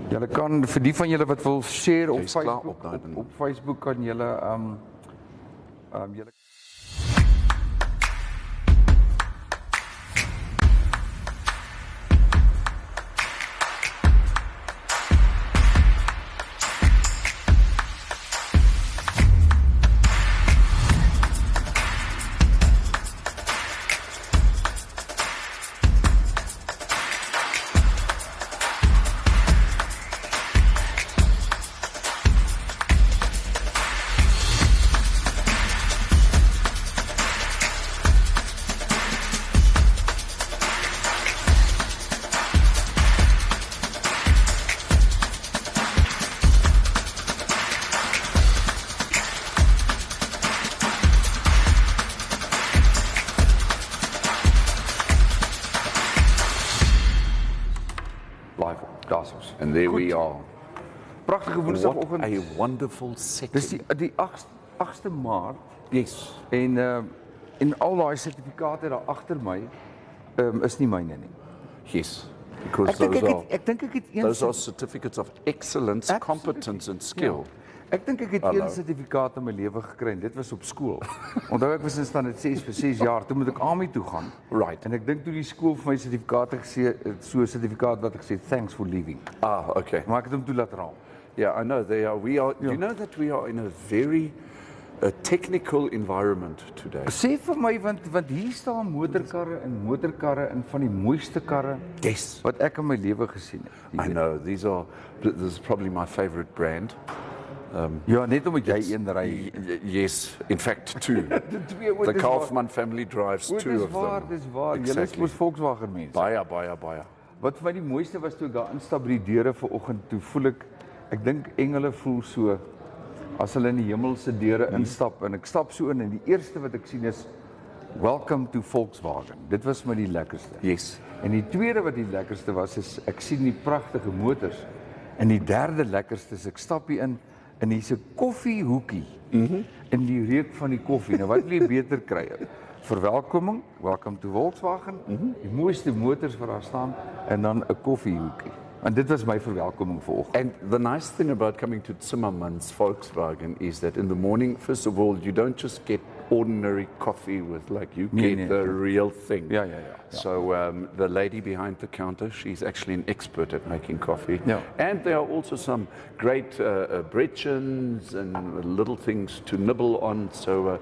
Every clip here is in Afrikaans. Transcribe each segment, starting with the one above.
Julle kan, vir die van julle wat wil share op Jy's klaar Facebook, op daai ding. op Facebook kan julle, julle live op, daar is ons. And there we are. Pragtige What woensdagoggend. a wonderful setting. Dis die 8ste Maart Yes. en al daai sertifikate daar agter my is nie myne nie. Yes. Because Ek dink ek het een those are certificates of excellence, Absolutely. competence and skill. Ek dink ek het Hallo. een sertifikaat in my lewe gekry en dit was op skool. Onthou ek was in standaard 6 vir 6 jaar, toe moet ek army toe gaan. Right. En ek dink toe die skool vir my sertifikate gesê, so 'n sertifikaat wat ek sê thanks for leaving. Ah, okay. Maar ek het hom toe laat raal. Yeah, I know they are. We are. You know that we are in a very technical environment today. Sê vir my want hier staan motorkarre en van die mooiste karre Yes. wat ek in my lewe gesien het. Jy I weet. know. This is probably my favorite brand. Ja, net omdat jy een ry. Yes, in fact, two. The Kaufeee family drives two of them. Dis waar. Julle is mos Volkswagen mense. Baie. Wat vir my die mooiste was toe ek daar instap by die deure vanoggend, toe voel ek dink engele voel so as hulle in die hemelse deure instap en ek stap so in en die eerste wat ek sien is welcome to Volkswagen. Dit was my die lekkerste. Yes. En die tweede wat die lekkerste was is ek sien die pragtige motors. En die derde lekkerste is ek stap hier in en hier's 'n koffiehoekie. In die reuk van die koffie. Nou wat wil jy beter kry? Verwelkoming, welcome to Volkswagen. Die mooiste motors wat daar staan en dan 'n koffiehoekie. En dit was my verwelkoming vanoggend. And the nice thing about coming to Zimmerman's Volkswagen is that in the morning, first of all, you don't just get ordinary coffee with you get the real thing. Ja. So the lady behind the counter, she's actually an expert at making coffee. Yeah. And there are also some great bretchens and little things to nibble on. So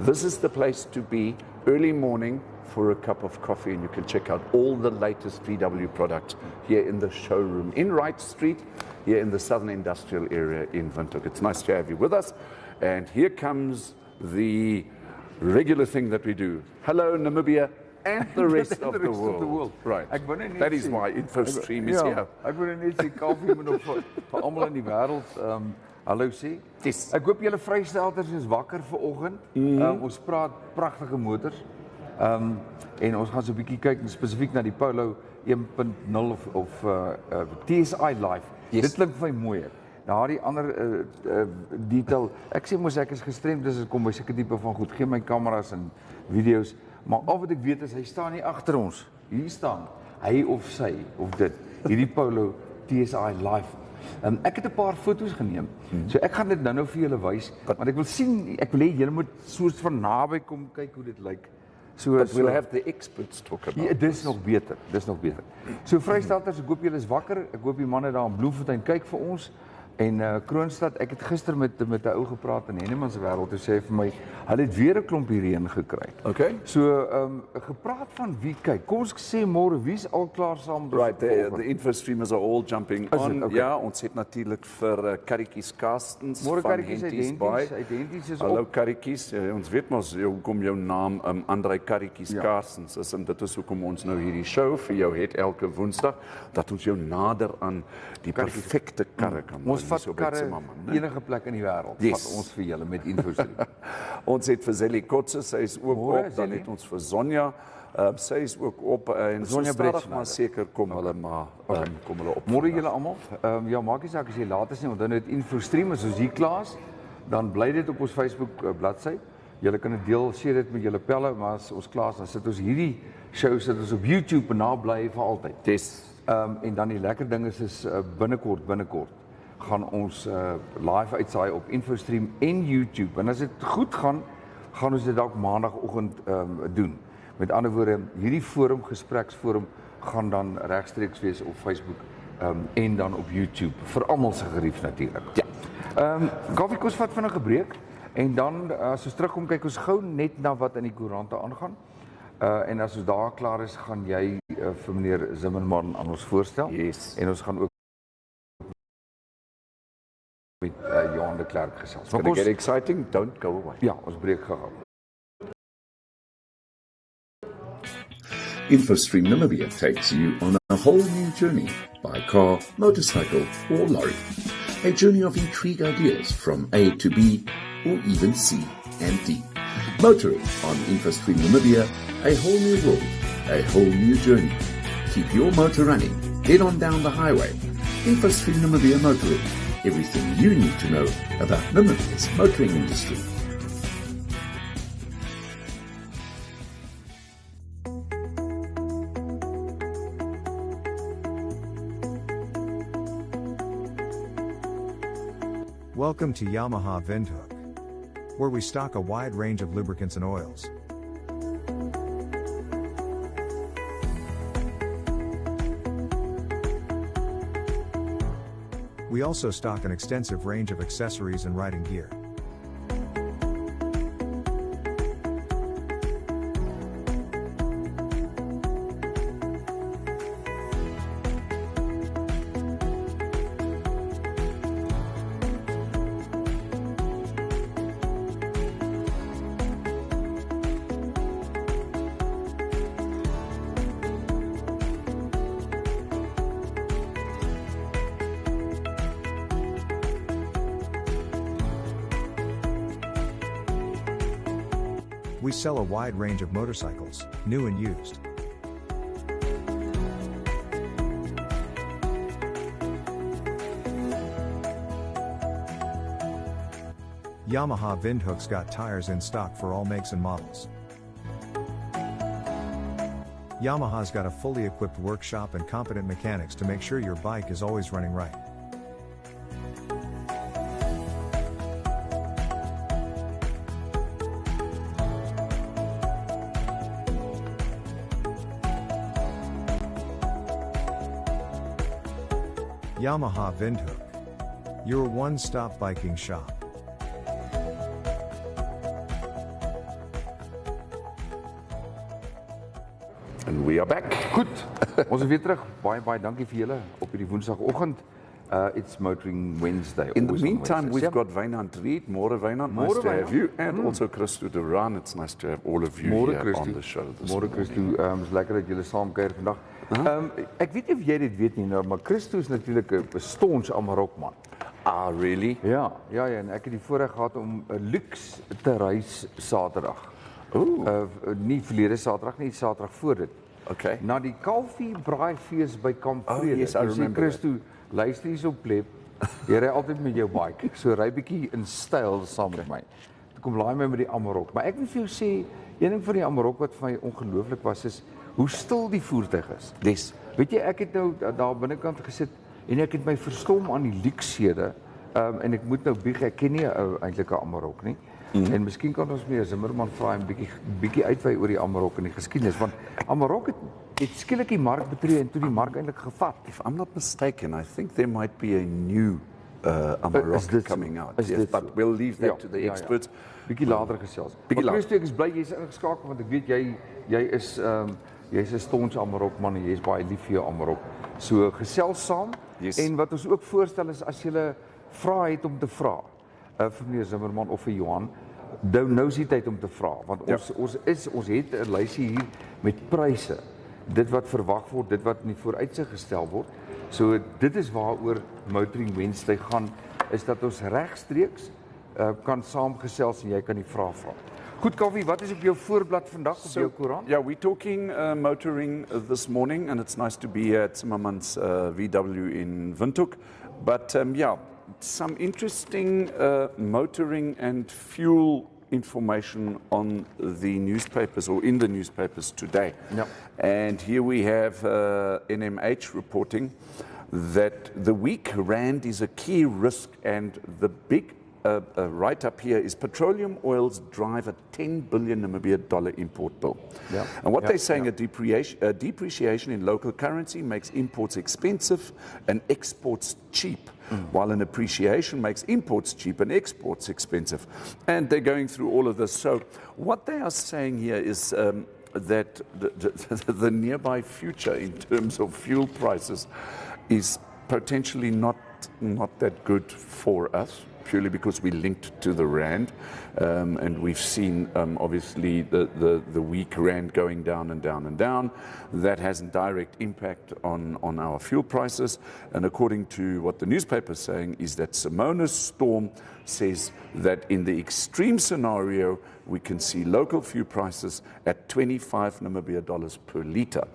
this is the place to be early morning for a cup of coffee, and you can check out all the latest VW products here in the showroom in Wright Street, here in the Southern Industrial Area in Windhoek. It's nice to have you with us. And here comes the regular thing that we do. Hello, Namibia, and the rest of the world. Right. That is why InfoStream is here. Ek wil net sê koffie moet nog vir almal in die wêreld hallo sê. Yes. Ek hoop julle vrystelters is wakker vanoggend. Ons praat pragtige motors. En ons gaan so 'n bietjie kyk spesifiek na die Polo 1.0 of TSI LIFE. Yes. Dit klink vir my mooi. Daardie ander detail. Ek sê mos ek is gestremd as dit kom by sulke tipe van goed. Geen my kameras en video's, maar al wat ek weet is hy staan nie agter ons. Hier staan hy of sy of dit. Hierdie Polo TSI LIFE. Ek het 'n paar foto's geneem. So ek gaan dit nou vir julle wys, want ek wil sien, ek wil hê julle moet soos van naby kom kyk hoe dit lyk. But we'll have the experts talk about Ja, dis nog beter. So vrystelters, ek hoop julle is wakker. Ek hoop die manne daar in Bloemfontein kyk vir ons. En Kroonstad, ek het gister met 'n ou gepraat in Henneman se wêreld. Hy sê vir my, hulle het weer 'n klompie reën gekry. Okay. So gepraat van wie kyk. Kom ons sê môre wie's al klaar saam met Right, the InfoStreamers are all jumping on. Okay. Ja, ons het natuurlik vir Karretjies Karstens Môre van karretjies Henties by. identies is Hallo op. Karretjies, ons weet mos hoekom jou naam Andrei Karretjies Karstens is, en dit is hoekom ons nou hierdie show vir jou het elke Woensdag, dat ons jou nader aan die perfekte karre kan Ons vat so by karre Zimmerman, né? enige plek in die wêreld. Yes. Vat ons vir julle met InfoStream. Ons het vir Zelly Kotse, sy is ook Môre, op, dan Zelly. het ons vir Sonja, sy is ook op, en so Sonja stadig Bretschneider. maar seker kom hulle maar kom hulle op. Môre julle almal. Ja, maak nie saak as jy laat is nie, onthou net InfoStream as ons hier klaar is, dan bly dit op ons Facebook bladsy. Julle kan dit deel, share dit met julle pelle, maar as ons klaar is, dan sit ons hierdie show sit ons op YouTube en daar bly vir altyd. Dis En dan die lekker ding is binnekort gaan ons live uitsaai op InfoStream en YouTube. En as dit goed gaan ons dit dalk maandagooggend doen. Met ander woorde, hierdie forum, gespreksforum, gaan dan regstreeks wees op Facebook en dan op YouTube. Vir almal se gerief natuurlik. Ja. Kaffie, kom ons vat vinnig 'n breek. En dan, as ons terugkom, kyk ons gou net na wat in die koerante aangaan. En as ons daar klaar is, gaan jy vir meneer Zimmerman aan ons voorstel. Yes. En ons gaan ook met Johan de Klerk gesels. It's going to get exciting. Don't go away. Ja, ons breek gehou. InfoStream Namibia takes you on a whole new journey by car, motorcycle, or lorry. A journey of intrigue ideas from A to B, or even C and D. Motoring on InfoStream Namibia, a whole new world, a whole new journey. Keep your motor running. Head on down the highway. InfoStream Namibia Motoring. Everything you need to know about Namibia's motoring industry. Welcome to Yamaha Windhoek, where we stock a wide range of lubricants and oils. We also stock an extensive range of accessories and riding gear. We sell a wide range of motorcycles, new and used. Yamaha Windhoek's got tires in stock for all makes and models. Yamaha's got a fully equipped workshop and competent mechanics to make sure your bike is always running right. Yamaha Windhoek, your one-stop biking shop. And we are back. Goed, ons is weer terug. Baie dankie vir julle op hierdie Woensdagoggend. It's Motoring Wednesday. In the always on meantime, Wednesdays. we've got Wynand Reed, More Wynand, nice Môre to have Wynand. you, and also Christo Duran. It's nice to have all of you Môre here Christo. on the show this Môre morning. Christo, is lekker dat julle saam kuier vandag. Ek weet nie of jy dit weet nie, nou, maar Christo is natuurlik 'n staunch Amarokman. Ah, really? Ja, en ek het die voorreg gehad om 'n luks te reis Saterdag. Ooh, Nie verlede Saterdag nie, Saterdag voor dit. okay. Na die Kaufeee braaifees by Kamp Oh, Vrede. yes, I Ek sê, remember Christo, luister hier so pleb. Jy ry altyd met jou bike. So ry bietjie in styl saam met my. Toe kom laai my met die Amarok. Maar ek moet vir jou sê, een ding van die Amarok wat vir my ongelooflik was is hoe stil die voertuig is. Yes. Weet jy, ek het nou daar binnekant gesit en ek het my verstom aan die luksede. En ek moet nou bieg, ek ken nie eintlik 'n Amarok nie. En miskien kan ons meer Zimmerman vra en bietjie uitwy oor die Amarok en die geskiedenis, want Amarok het skielik die mark betree en toe die mark eintlik gevat. If I'm not mistaken, I think there might be a new Amarok Is dit so? coming out. Is Yes, dit but so? we'll leave that Ja, to the ja, ja. experts. Bietjie later gesels. Bietjie Maar later. Christo, ek is bly jy's ingeskakel want ek weet jy's 'n staunch Amarok man en jy's baie lief vir jou Amarok. So gesels saam. Yes. En wat ons ook voorstel is as jy vrae het om te vra vir meneer Zimmerman of vir Johan, nou is die tyd om te vra want ons het 'n lysie hier met pryse. Dit wat verwag word, dit wat in die vooruitsig gestel word. So dit is waaroor Motoring Wednesday gaan, is dat ons regstreeks kan saamgesels en jy kan die vrae vra. Goed, Kaffee, wat is op jou voorblad vandag op jou koerant? Yeah, we're talking motoring this morning, and it's nice to be here at Zimmerman's VW in Windhoek. But yeah, some interesting motoring and fuel information on the newspapers or in the newspapers today. Yeah. And here we have NMH reporting that the weak rand is a key risk, and the big write-up here is petroleum oils drive a 10 billion Namibia dollar import bill. Yeah. And what they're saying, a depreciation in local currency makes imports expensive and exports cheap, while an appreciation makes imports cheap and exports expensive. And they're going through all of this. So what they are saying here is that the nearby future in terms of fuel prices is potentially not that good for us, purely because we're linked to the rand, and we've seen obviously the weak rand going down and down and down. That has a direct impact on our fuel prices, and according to what the newspaper is saying is that Simona's Storm says that in the extreme scenario we can see local fuel prices at 25 Namibia dollars per litre.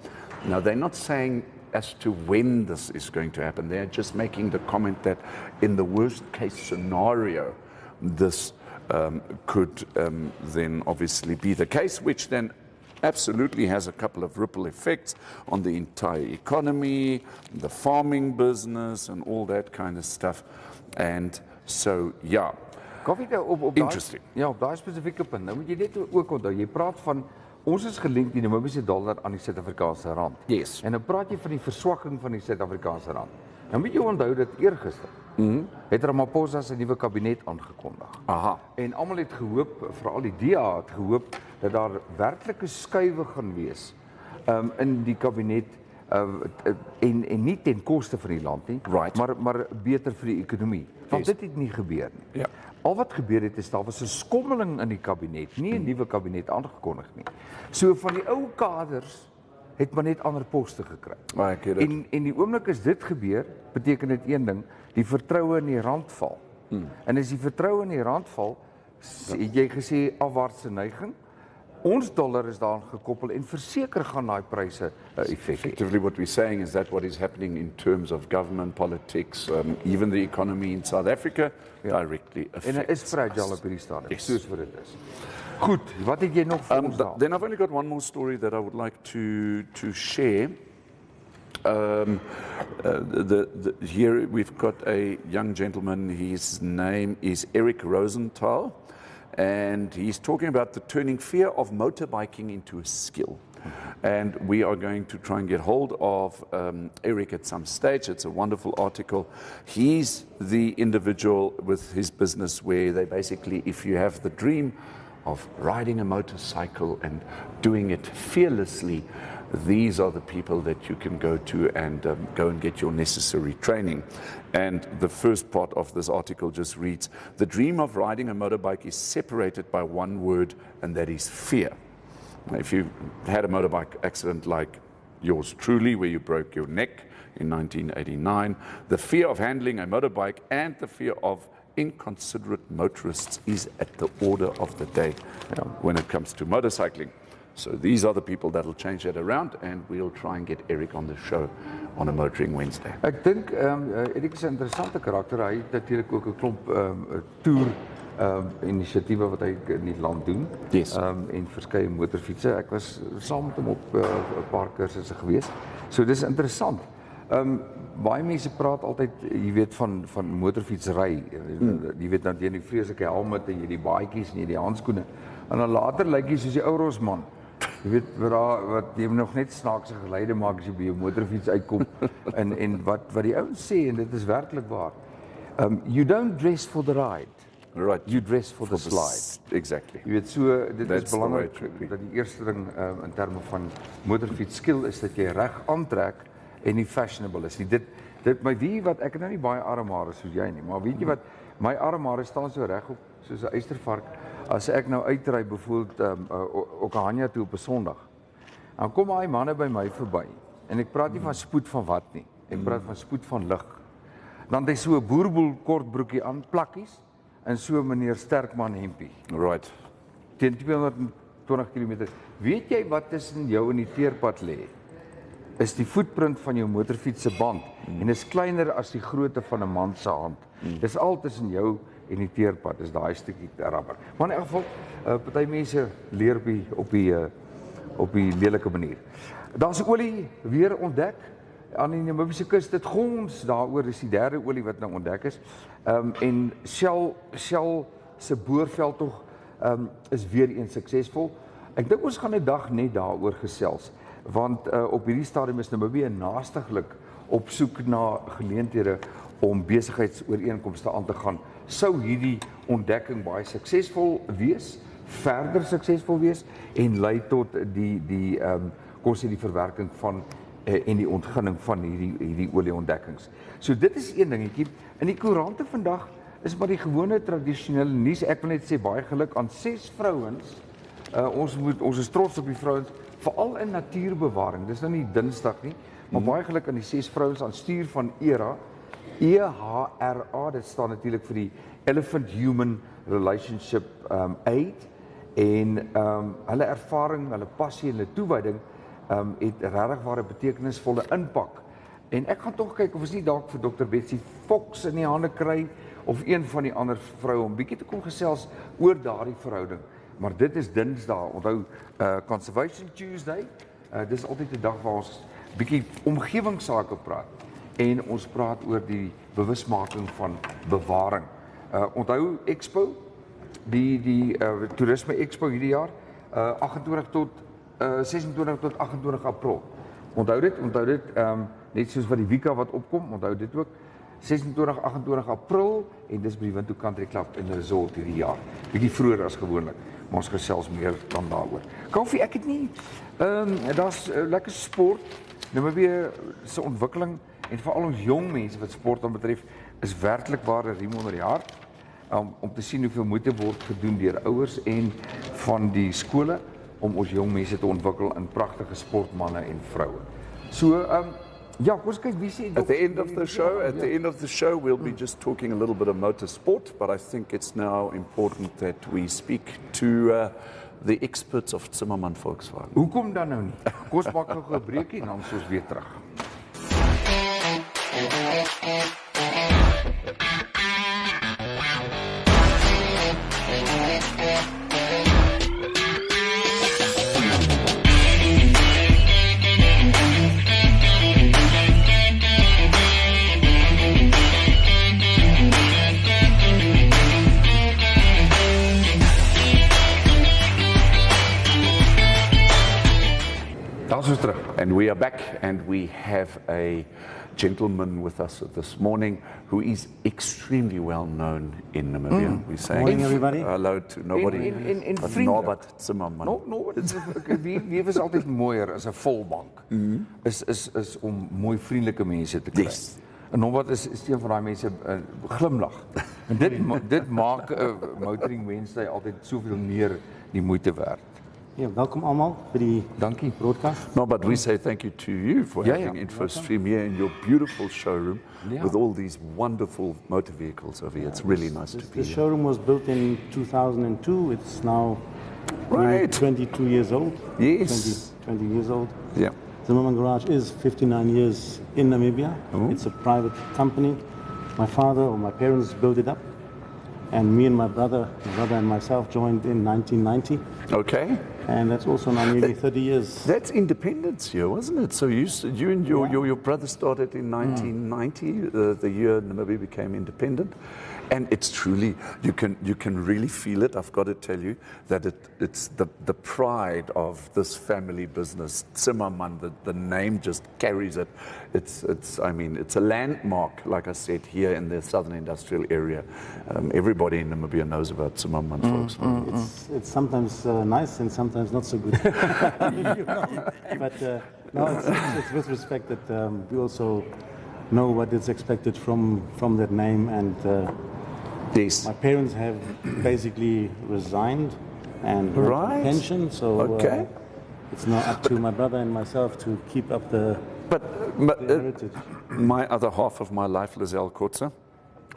Now they're not saying as to when this is going to happen. They're just making the comment that in the worst case scenario, this could then obviously be the case, which then absolutely has a couple of ripple effects on the entire economy, the farming business and all that kind of stuff. And so, yeah, interesting. Ja, op daai spesifieke punt. Nou moet jy net ook onthou, jy praat van ons is gelink die Namibiese dollar aan die Suid-Afrikaanse rand. Yes. En nou praat jy van die verswakking van die Suid-Afrikaanse rand. Nou moet jy onthou dat eergister het Ramaphosa sy nuwe kabinet aangekondig. Aha. En almal het gehoop, veral die DA het gehoop dat daar werklike skuwe gaan wees in die kabinet en nie ten koste van die land nie, Right. maar beter vir die ekonomie. Want dit het nie gebeur nie. Ja. Al wat gebeur het is daar was 'n skommeling in die kabinet, nie 'n nuwe kabinet aangekondig nie. So van die ou kaders het maar net ander poste gekry. Maar ek het dit. En die oomblik as dit gebeur, beteken dit een ding, die vertroue in die rand val. En as die vertroue in die rand val, het jy gesê afwaartse neiging. Ons dollar is daaraan gekoppel en verseker gaan daai pryse effek hê. Effectively, what we're saying is that what is happening in terms of government politics, even the economy in South Africa, directly affects En hy is fragile us. op hierdie stadium, Yes. soos wat dit is. Goed, wat het jy nog vir ons daar? Then I've only got one more story that I would like to share. Here we've got a young gentleman. His name is Eric Rosenthal, and he's talking about the turning fear of motorbiking into a skill. And we are going to try and get hold of Eric at some stage. It's a wonderful article. He's the individual with his business where they basically, if you have the dream of riding a motorcycle and doing it fearlessly, these are the people that you can go to and go and get your necessary training. And the first part of this article just reads, the dream of riding a motorbike is separated by one word, and that is fear. Now, if you had a motorbike accident like yours truly, where you broke your neck in 1989, the fear of handling a motorbike and the fear of inconsiderate motorists is at the order of the day when it comes to motorcycling. So these are the people that will change that around, and we'll try and get Eric on the show on a Motoring Wednesday. Ek dink Erik is 'n interessante karakter. Hy het natuurlik ook 'n klomp toer inisiatiewe wat hy in die land doen. Yes. En verskeie motorfietsse. Ek was saam met hom op 'n paar kursusse gewees. So dis interessant. Baie mense praat altyd, jy weet, van motorfietsry. Jy weet dat jy die vreeslike helmette, jy die baadjies en jy die handskoene. En dan later lyk jy soos die ou Rosman. Jy weet wat jy nog net snaakse geluide maak as jy by jou motorfiets uitkom. en wat die ouens sê, en dit is werklik waar. You don't dress for the ride. Right. You dress for the slide. Exactly. Jy weet, so dit That's is the way belangrik it should be. dat die eerste ding in terme van motorfietsskill is dat jy reg aantrek en nie fashionable is nie. Dit my wie wat ek het nou nie baie armhare soos jy nie, maar weet jy wat, my armhare staan so reg op soos 'n eystervark. As ek nou uitry byvoorbeeld Okahanja toe op 'n Sondag, dan kom daai manne by my verby en ek praat nie van spoed van wat nie. Ek praat van spoed van lig. Dan het hy so 'n boerboel kortbroekie aan, plakkies en so meneer Sterkman hempie. Right. Teen 220 km. Weet jy wat tussen jou en die teerpad lê? Is die footprint van jou motorfiets se band en is kleiner as die grootte van 'n man se hand. Dis al tussen jou en die teerpad is daai stukkie rubber. Maar in elk geval, party mense leer op die lelike manier. Daar's olie weer ontdek aan die Namibiese kus. Dit gons daaroor, is die derde olie wat nou ontdek is. En Shell se boorveldtog is weer eens suksesvol. Ek dink ons gaan 'n dag net daaroor gesels, want op hierdie stadium is Namibië naastiglik op soek na geleenthede om besigheidsooreenkomste aan te gaan. Sou hierdie ontdekking baie suksesvol wees, verder suksesvol wees en lei tot die verwerking van en die ontginning van hierdie olieontdekkings. So dit is een dingetjie. In die koerante vandag is maar die gewone tradisionele nuus. Ek wil net sê baie geluk aan 6 vrouens. Ons is trots op die vrouens, veral in natuurbewaring. Dis nou nie Dinsdag nie, maar baie geluk aan die 6 vrouens aan stuur van ERA. EHRA, dit staan natuurlik vir die Elephant Human Relationship Aid. En hulle ervaring, hulle passie en hulle toewyding het regtig ware betekenisvolle impak. En ek gaan tog kyk of ons nie dalk vir Dr. Betsy Fox in die hande kry of een van die ander vroue om bietjie te kom gesels oor daardie verhouding. Maar dit is Dinsdae. Onthou Conservation Tuesday. Dis altyd 'n dag waar ons bietjie omgewingsake praat en ons praat oor die bewusmaking van bewaring. Onthou Expo, die toerisme Expo hierdie jaar, 26 tot 28 April. Onthou dit, net soos wat die Wika wat opkom, onthou dit ook. 26, 28 April en dis by die Winter Country Club in Resort hierdie jaar. Bietjie vroeër as gewoonlik, maar ons gesels meer dan daaroor. Kaufee, ek het nie, daar's lekker sport. Namibië se ontwikkeling en veral ons jong mense wat sport dan betref, is werklik waar 'n riem onder die hart. Om te sien hoeveel moeite word gedoen deur ouers en van die skole om ons jong mense te ontwikkel in pragtige sportmanne en vroue. So, ja, kom ons kyk wie sê At the end of the show, we'll be just talking a little bit of motorsport, but I think it's now important that we speak to the experts of Zimmermann Volkswagen. Hoekom dan nou nie? Kom ons maak gou 'n breekie en dan is ons weer terug. And we are back, and we have a gentleman with us this morning who is extremely well known in Namibia. We're saying morning, everybody. Hello to nobody, but Norbert Zimmerman. Wie is altyd mooier as 'n volbank. Is om mooi vriendelike mense te kry. Yes. En Norbert is een van daai mense glimlag. En dit maak Motoring Wednesday altyd soveel meer die moeite werd. Ja, welkom allemaal vir die Dankie. broadcast. No, but we say thank you to you for having InfoStream here in your beautiful showroom with all these wonderful motor vehicles over here. It's really nice to be The here. showroom was built in 2002. It's now Right. 22 years old. Yes. 20 years old. Yeah. Zimmermann Garage is 59 years in Namibia. It's a private company. My father or my parents built it up. And me and my brother and myself joined in 1990. Okay. And that's also now nearly 30 years. That's independence here, wasn't it? So you and your brother started in 1990, the year Namibia became independent. And it's truly, you can really feel it. I've got to tell you that it's the pride of this family business. Zimmerman, the name just carries it. It's a landmark, like I said, here in the southern industrial area. Everybody in Namibia knows about Zimmerman Volkswagen. It's sometimes nice and sometimes not so good. But no, it's with respect that we also know what is expected from that name. And Yes. my parents have basically resigned and Right. pension, so Okay. it's now up to my brother and myself to keep up the But heritage. my other half of my life, Lizelle Kotze,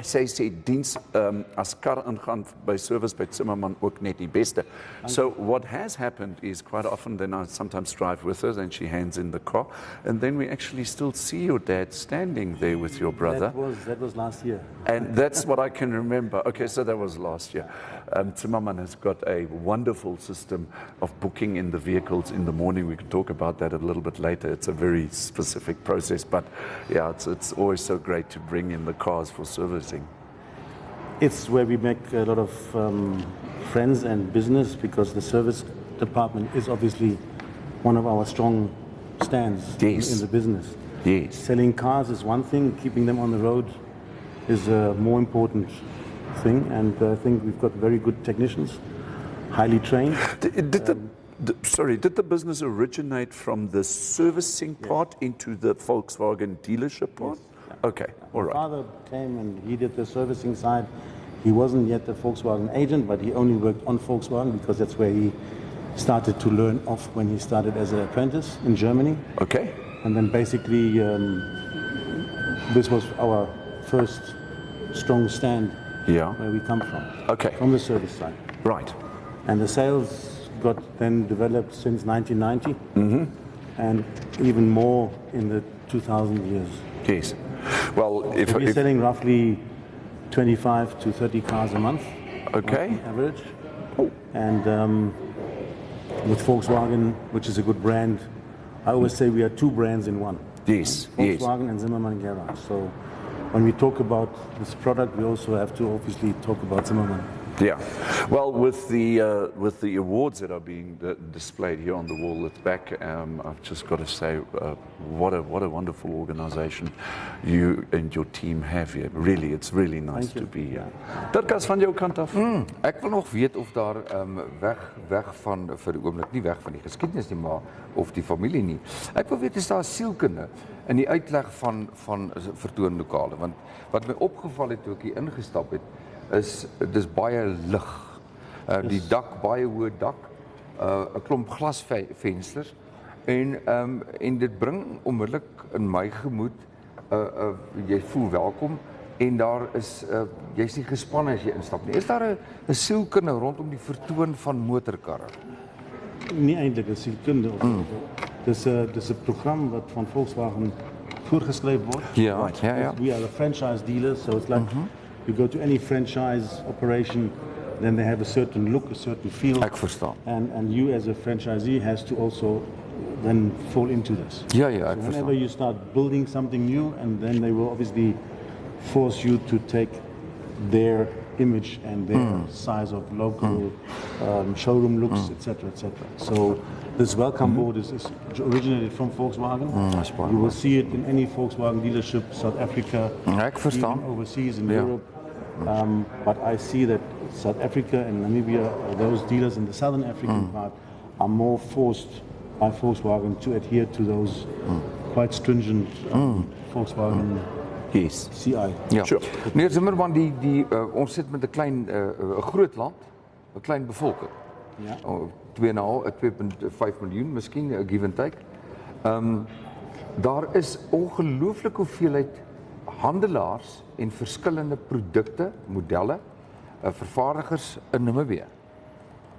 sy sê diens as kar ingaan by service by Zimmerman ook net die beste. So what has happened is quite often then I sometimes drive with her and she hands in the car and then we actually still see your dad standing there with your brother. That was last year. And that's what I can remember. Okay, so that was last year. Zimmerman has got a wonderful system of booking in the vehicles in the morning. We can talk about that a little bit later. It's a very specific process, but yeah, it's always so great to bring in the cars for servicing. It's where we make a lot of friends and business because the service department is obviously one of our strong stands in the business. Yes. Selling cars is one thing, keeping them on the road is a more important thing, and I think we've got very good technicians, highly trained. Did the business originate from the servicing part into the Volkswagen dealership part? Yes. Okay, all right. My father came and he did the servicing side. He wasn't yet a Volkswagen agent, but he only worked on Volkswagen because that's where he started to learn off when he started as an apprentice in Germany. Okay. And then basically this was our first strong stand where we come from. Okay. From the service side. Right. And the sales got then developed since 1990 and even more in the 2000 years. Yes. Well, if we're selling roughly 25 to 30 cars a month. Okay. On average. And with Volkswagen, which is a good brand, I always say we are two brands in one. Yes. Volkswagen and Zimmermann Garage. So when we talk about this product, we also have to obviously talk about Zimmerman. Yeah, well, with the awards that are being displayed here on the wall at the back, I've just got to say, what a wonderful organisation you and your team have here. Really, it's really nice to be here. Dirkas, van jou kant af? Ek wil nog weet of daar weg van vir die oomblik nie weg van die geskiedenis nie, maar of die familie nie. Ek wil weet is daar sielkunde in die uitleg van vertoonlokale, want wat my opgeval het toe ek hier ingestap het is dis baie lig. Die dak, baie hoë dak, 'n klomp glasvensters en dit bring onmiddellik in my gemoed jy voel welkom en daar is jy's nie gespanne as jy instap nie. Is daar 'n sielkunde rondom die vertoon van motorkarre? Nie eintlik 'n sielkunde of dis 'n program wat van Volkswagen voorgeskryf word. Ja. We are a franchise dealer, so it's like you go to any franchise operation, then they have a certain look, a certain feel. Ek verstaan. And you as a franchisee has to also then fall into this. Ja, ek so verstaan. whenever you start building something new, and then they will obviously force you to take their image and their size of local showroom looks, etc., etc. So this welcome board is originated from Volkswagen. You will see it in any Volkswagen dealership, South Africa, even overseas in Europe. But I see that South Africa and Namibia, those dealers in the Southern African part, are more forced by Volkswagen to adhere to those quite stringent Volkswagen CI. Ja. Sure. Meneer Zimmerman, ons sit met 'n klein, 'n groot land, 'n klein bevolking. Ja. 2.5 miljoen miskien, give and take. Daar is ongelooflike hoeveelheid handelaars en verskillende produkte, modelle, vervaardigers in Namibië.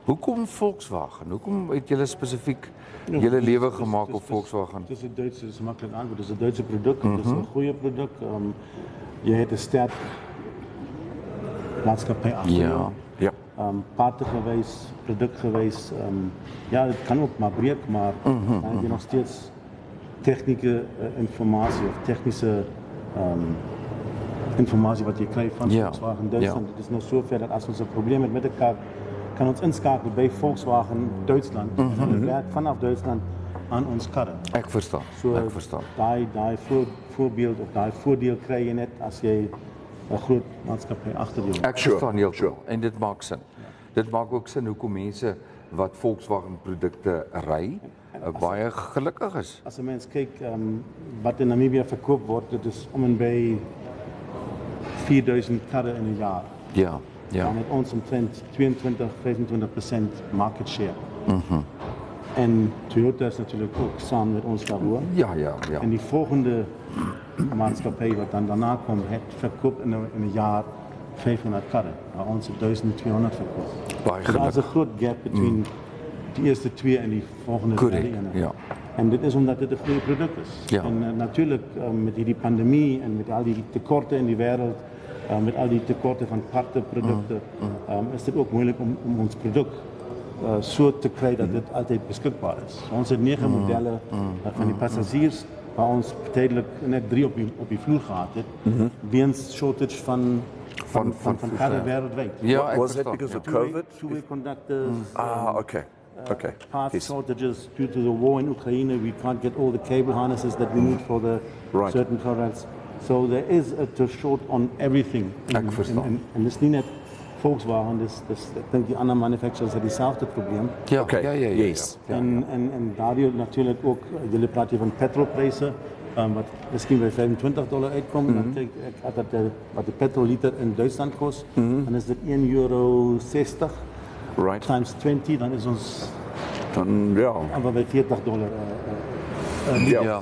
Hoekom Volkswagen? Hoekom het julle spesifiek julle lewe gemaak op Volkswagen? Het is 'n Duitse, dis 'n maklike antwoord. Dit is 'n Duitse produk, dit is 'n goeie produk. Jy het 'n sterk maatskappy agter jou. Ja. Parte geweest, product geweest. Ja, het kan ook maar breek, maar dan heb je nog steeds technische informatie of technische informatie wat je krijgt van Volkswagen Duitsland. Het is nog zover dat als we een probleem hebben met elkaar, kan ons inschakelen bij Volkswagen Duitsland. En het werkt vanaf Duitsland aan ons karren. Ik verstaan. Ik verstaan. Die voorbeeld of die voordeel krijg je net als je een groot maatschappij achter je. Ek verstaan heeltemal en dit maak sin. Dit maak ook sin hoekom mense wat Volkswagen produkte ry baie gelukkig is. As 'n mens kyk wat in Namibia verkoop word, dit is om en by 4000 karre in 'n jaar. Ja. Dan het ons omtrent 22-25% market share. En Toyota is natuurlijk ook samen met ons daarover. Ja. En die volgende maatschappij wat dan daarna komt, het verkoopt in een jaar 500 karren. Maar ons 1200 verkoopt. Baie Dus daar is een groot gap tussen die eerste twee en die volgende Correct, derde ene. ja. En dit is omdat dit een goede product is. Ja. En natuurlijk met die pandemie en met al die tekorten in die wereld, met al die tekorten van partnerproducten, is het ook moeilijk om ons product zo te krijgen dat dit altijd beschikbaar is. Ons het 9 modellen van die passagiers, waar ons tijdelijk net 3 op die vloer gehad heeft, weens shortage van karren wereldwijd. Ja, Was that because of COVID? Two-way conductors. Okay. Okay. Parts Yes. shortages due to the war in Ukraine. We can't get all the cable harnesses that we need for the Right. certain products. So there is a short on everything. Ek verstaan. En dit is niet net Volkswagen, ik denk die andere manufacturers hebben hetzelfde probleem. Ja, Okay. ja. Yes. En daardoor natuurlijk ook, jullie praten hier van petrolprijzen, wat misschien bij $25 uitkomt. Dan kijk ik dat wat de petrolliter in Duitsland kost, dan is het €1,60 Right. times 20, dan is ons Then, yeah. aber bei $40. Yeah. Ja.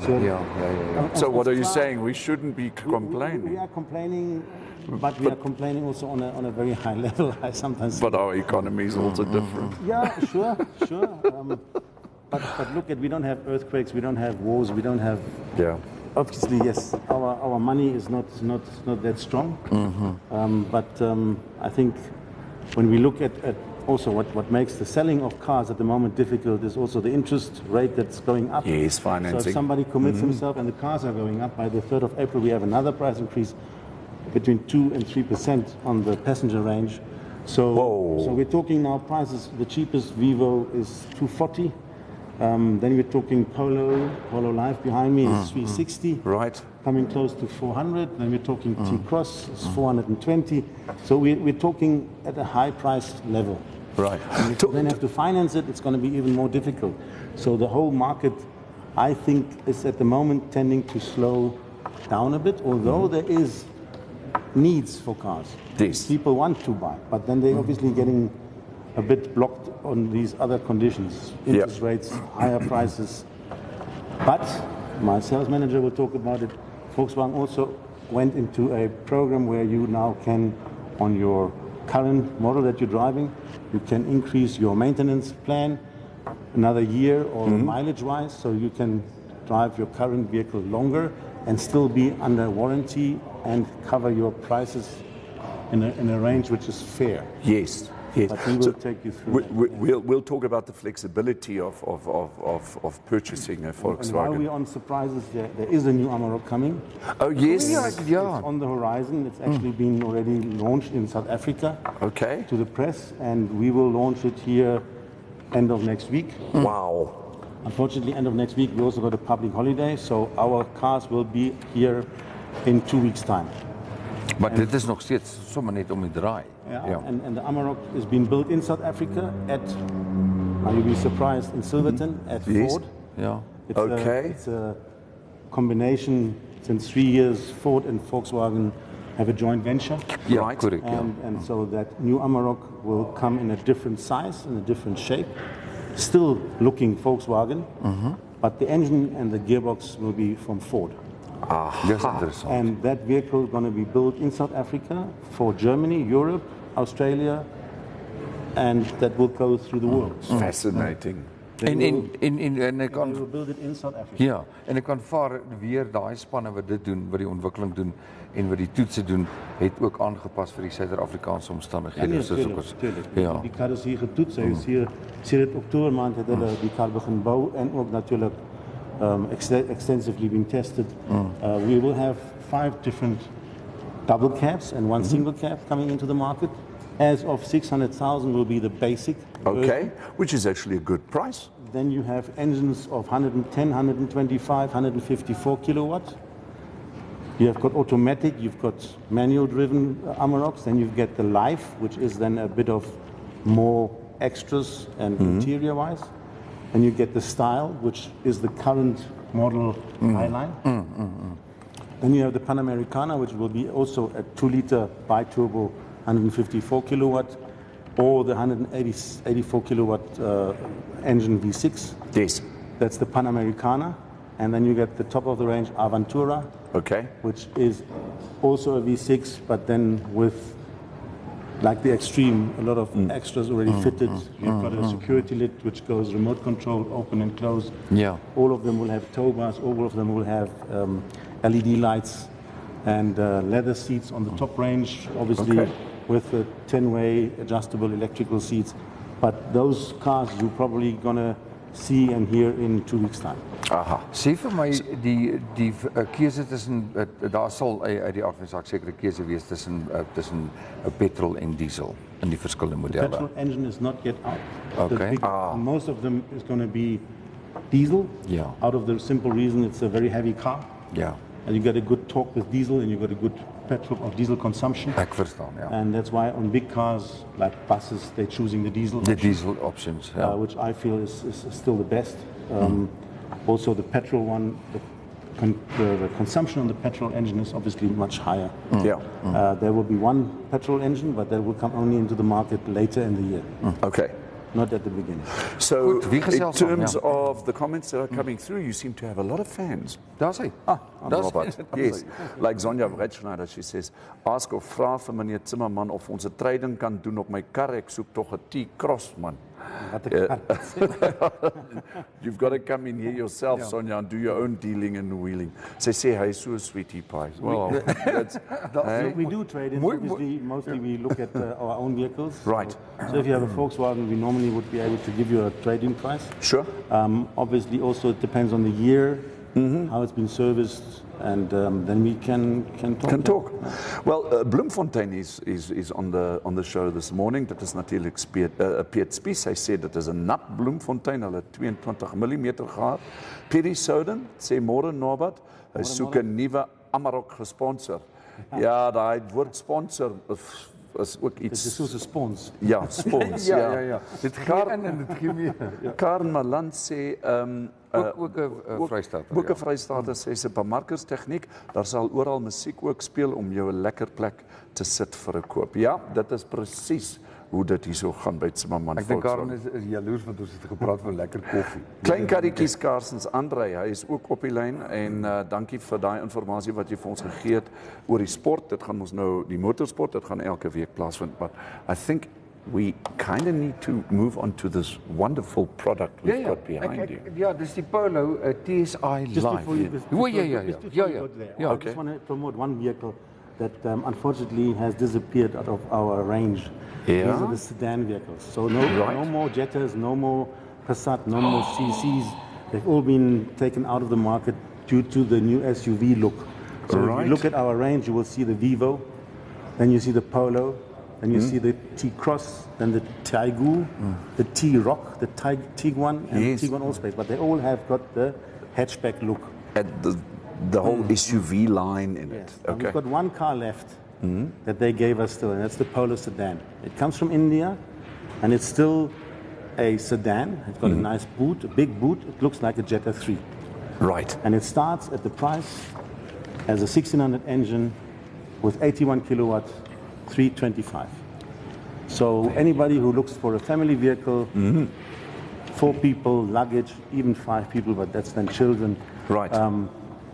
So what are you saying? We shouldn't be We complaining, are complaining, but we are complaining also on a very high level. I sometimes. but our economy is also different. Yeah, sure. But look at, we don't have earthquakes, we don't have wars, we don't have. Yeah. Obviously, yes, our money is not that strong. But I think when we look at also what makes the selling of cars at the moment difficult is also the interest rate that's going up. Yes, So financing. if somebody commits himself and the cars are going up, by the 3rd of April we have another price increase between 2 and 3% on the passenger range. So we're talking now prices, the cheapest Vivo is $240. Then we're talking Polo Life behind me is $360. Right. Coming close to $400. Then we're talking T-Cross is $420. So we're talking at a high price level. Right. And if you then have to finance it, it's going to be even more difficult. So the whole market, I think, is at the moment tending to slow down a bit, although there is needs for cars. Yes. People want to buy, but then they're obviously getting a bit blocked on these other conditions, interest rates, higher prices. But my sales manager will talk about it. Volkswagen also went into a program where you now can, on your current model that you're driving, you can increase your maintenance plan another year or mileage-wise, so you can drive your current vehicle longer and still be under warranty and cover your prices in a range which is fair. Yes. Yes. But we will take you through that. We'll talk about the flexibility of purchasing a And while Volkswagen. we're on surprises, there is a new Amarok coming. Oh yes. It's on the horizon. It's actually been already launched in South Africa Okay. to the press, and we will launch it here end of next week. Wow. Unfortunately, end of next week, we also got a public holiday, so our cars will be here in 2 weeks' time. Maar dit is nog steeds sommer net om die draai. Ja. And the Amarok is being built in South Africa at, you'll be surprised, in Silverton at Yes. Ford. Ja. It's a combination, since 3 years, Ford and Volkswagen have a joint venture. Ja, Right. correct. Ja. And so that new Amarok will come in a different size and a different shape, still looking Volkswagen, but the engine and the gearbox will be from Ford. Dis interessant. And that vehicle is going to be built in South Africa for Germany, Europe, Australia, and that will go through the world. Fascinating. En ek We kan will build it in South Africa. ja, en ek aanvaar weer daai spanne wat dit doen, wat die ontwikkeling doen en wat die toetse doen, het ook aangepas vir die Suid-Afrikaanse omstandighede. Soos ook ons. Ja. Die kar is hier getoets. Hy is hier sedert Oktober maand het hulle die kar begin bou en ook natuurlijk extensively been tested. We will have 5 different double cabs and 1 single cab coming into the market. As of 600,000 will be the basic version. Okay. Which is actually a good price. Then you have engines of 110, 125, 154 kilowatt. You have got automatic, you've got manual driven Amaroks, then you get the Life, which is then a bit of more extras and interior wise. And you get the Style, which is the current model Highline. Then you have the Panamericana, which will be also a 2-liter bi-turbo, 154 kilowatt. or the 184 kilowatt engine V6. Yes. That's the Panamericana. And then you get the top of the range Aventura, Okay. which is also a V6, but then with, like the Extreme, a lot of extras already fitted. You've got a security lid which goes remote control, open and close. Yeah. All of them will have tow bars, all of them will have LED lights and leather seats on the top range, obviously Okay. with the 10-way adjustable electrical seats. But those cars you're probably gonna see and hear in 2 weeks' time. Aha. Sê vir my die keuse tussen daar sal uit die aard van die saak sekere keuse wees tussen 'n petrol en diesel in die verskillende The modelle. petrol engine is not yet out. Okay. Most of them is going to be diesel. Yeah. Out of the simple reason it's a very heavy car, Ja, and you get a good torque with diesel, and you got a good petrol or diesel consumption. ek verstaan, ja. And that's why on big cars like buses, they're choosing the diesel, Die option, diesel options, ja. which I feel is still the best. Also, the petrol one, the consumption on the petrol engine is obviously much higher. Yeah. There will be one petrol engine, but that will come only into the market later in the year, Okay. not at the beginning. So, Goed, wie in gesels dan? terms Ja. of the comments that are coming through, you seem to have a lot of fans. Daar's hy. That's Robert. Yes. Like Sonja Breitschneider, she says, ask of vra vir meneer Zimmerman of ons 'n trading kan doen op my kar. Ek soek tog 'n T-Cross man. You've got to come in here yourself, Sonja, and do your own dealing and wheeling. Sy sê hy is so 'n sweetie pie. Well, that's hey? We do trade in. Obviously, mostly we look at our own vehicles. Right. So if you have a Volkswagen, we normally would be able to give you a trade-in price. Sure. Obviously, also it depends on the year, how it's been serviced, and then we can talk. Can talk. Well, Bloemfontein is on the show this morning. Dit is natuurlik Piet Spies. Hy sê dit is 'n nat Bloemfontein. Hulle 22 mm gehad. Piri Soden sê môre Norbert, hy soek 'n nuwe Amarok gesponsor. Ja, daai woord sponsor is ook Dit is iets. soos 'n spons. Ja, spons. Ja. Dit gee in en dit gee meer. Karen Maland sê Ook 'n Vrystaat. Ook 'n Vrystaat sê se bemarkingstegniek, daar sal oral musiek ook speel om jou 'n lekker plek te sit vir 'n koop. Ja, dit is presies hoe dit hierso gaan by Zimmerman. Ek dink Karen is jaloers want ons het gepraat van lekker koffie. Klein karretjies Karsens Andrei, hy is ook op die lyn en dankie vir daai inligting wat jy vir ons gegee het oor die sport. Dit gaan ons nou die motorsport, dit gaan elke week plaasvind, but I think we kind of need to move on to this wonderful product we've got behind you. Ja, dis die Polo TSI Just before you, Life. just before you Ja. go there, Ja, I just want to promote one vehicle that unfortunately has disappeared out of our range. Yeah. These are the sedan vehicles. So no more Jettas, no more Passat, no more CCs. They've all been taken out of the market due to the new SUV look. So if you look at our range, you will see the Vivo, then you see the Polo, then you see the T-Cross, then the Taigu, the T-Rock, the Tiguan, and the Tiguan Allspace. But they all have got the hatchback look. At the whole SUV line in it. Yes. Now Okay. we've got one car left that they gave us still, and that's the Polo sedan. It comes from India, and it's still a sedan. It's got a nice boot, a big boot. It looks like a Jetta 3. Right. And it starts at the price as a 1600 engine with 81 kilowatt, 325. So anybody who looks for a family vehicle, 4 people, luggage, even 5 people, but that's then children. Right.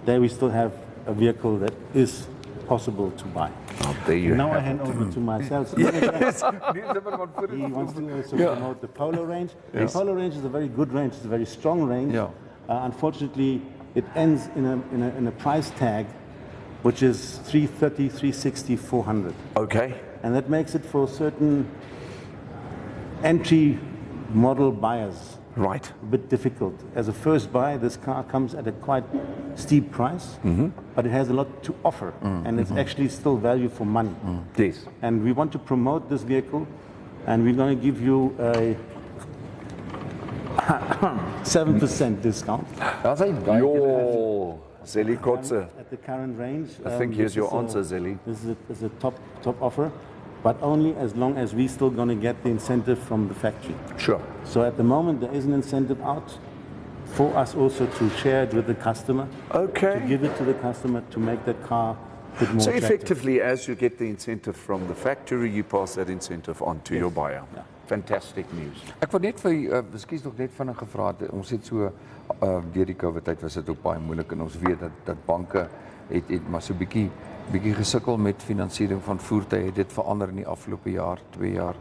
There we still have a vehicle that is possible to buy. Oh, there you Now I have hand over to myself. Yes. He wants to also promote the Polo range. The Polo range is a very good range. It's a very strong range. Yeah. Unfortunately, it ends in a price tag, which is 330, 360, 400. Okay. And that makes it for certain entry model buyers Right. a bit difficult. As a first buy, this car comes at a quite steep price, but it has a lot to offer, and it's actually still value for money. Yes. And we want to promote this vehicle, and we're going to give you a 7% discount Daar's hy. Jo, Zeli Kotze. at the current range. I think here's this your is a- answer, Zeli. This is a top offer, but only as long as we still going to get the incentive from the factory. Sure. So at the moment, there is an incentive out for us also to share it with the customer, to Okay. give it to the customer to make that car bit more So attractive. effectively, as you get the incentive from the factory, you pass that incentive on to your buyer. Yeah. Fantastic news. Ek wil net vir ekskuus nog net vinnig gevra het. Ons het so deur die COVID tyd was dit ook baie moeilik en ons weet dat banke het maar so bietjie gesukkel met finansiering van voertuie. Het dit verander in die afgelope jaar, 2 jaar?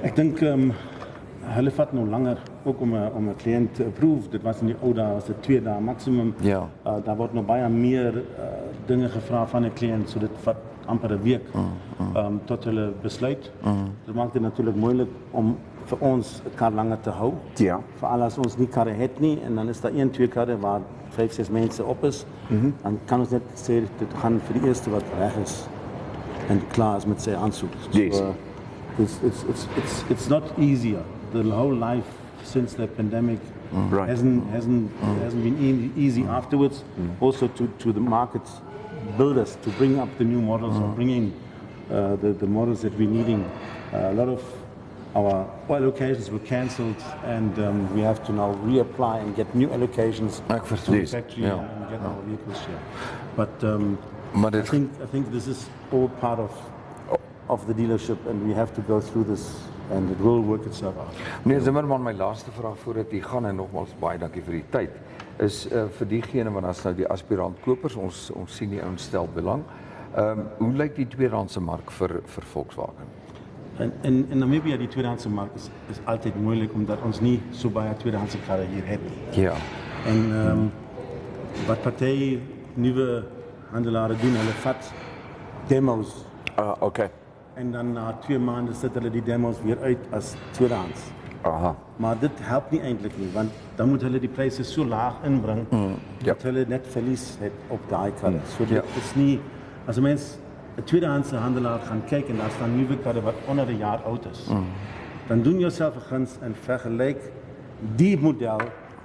Ek dink hulle vat nou langer ook om 'n kliënt te approve. Dit was in die ou dae was dit 2 dae maksimum. Ja. Daar word nog baie meer dinge gevra van 'n kliënt, so dit vat amper 'n week tot hulle besluit. Dit maak dit natuurlik moeilik om vir ons 'n kar langer te hou. Ja. Veral as ons nie karre het nie en dan is daar 1, 2 karre waar 5, 6 mense op is. Dan kan ons net sê dit gaan vir die eerste wat reg is en klaar is met sy aansoek. Yes. So, it's not easier. The whole life since the pandemic Right. hasn't been easy afterwards. Also to the market builders to bring up the new models or bring in the models that we're needing. A lot of our allocations were cancelled and we have to now reapply and get new allocations Ek to verstaan. the factory Ja. and get our vehicles here. But Maar I dit think this is all part of the dealership and we have to go through this and it will work itself out. Meneer Zimmerman, my laaste vraag voordat u gaan en nogmaals baie dankie vir die tyd. Is vir diegene want as nou die aspirant kopers, ons sien die ouens stel belang. Hoe lyk die tweedehandse mark vir Volkswagen? In Namibia die tweedehandse mark is altyd moeilik omdat ons nie so baie tweedehandse karre hier het nie. Ja. En wat party nuwe handelare doen, hulle vat demos Okay. en dan na 2 maande sit hulle die demos weer uit as tweedehands. Aha. Maar dit help nie eintlik nie want dan moet hulle die pryse so laag inbring dat hulle net verlies het op daai karre. So dit is nie as 'n mens 'n tweedehandse handelaar gaan kyk en daar staan nuwe karre wat onder 'n jaar oud is. Dan doen jouself 'n guns en vergelyk die model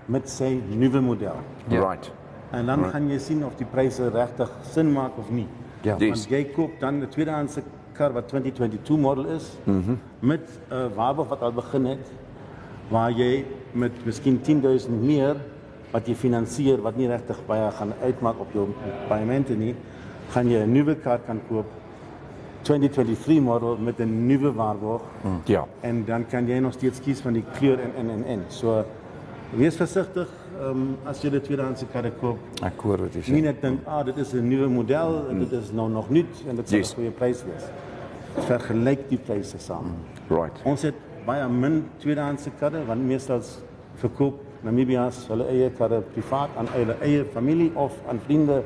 met sy nuwe model. Right. En dan gaan jy sien of die pryse regtig sin maak of nie. Ja. Yes. Want jy koop dan 'n tweedehandse kar wat 2022 model is met 'n waarborg wat al begin het waar jy met miskien 10,000 meer wat jy finansier wat nie regtig baie gaan uitmaak op jou paemente nie, gaan jy 'n nuwe kar kan koop 2023 model met 'n nuwe waarborg. Ja. En dan kan jy nog steeds kies van die kleur en. So wees versigtig as jy 'n tweedehandse kar koop. Ek hoor wat jy sê. Nie net dink, dit is 'n nuwe model en dit is nou nog nuut en dit sal 'n Yes. goeie prys wees. Vergelyk die pryse saam. Right. Ons het baie min tweedehandse karre want meestal verkoop Namibiërs hulle eie karre privaat aan hulle eie familie of aan vriende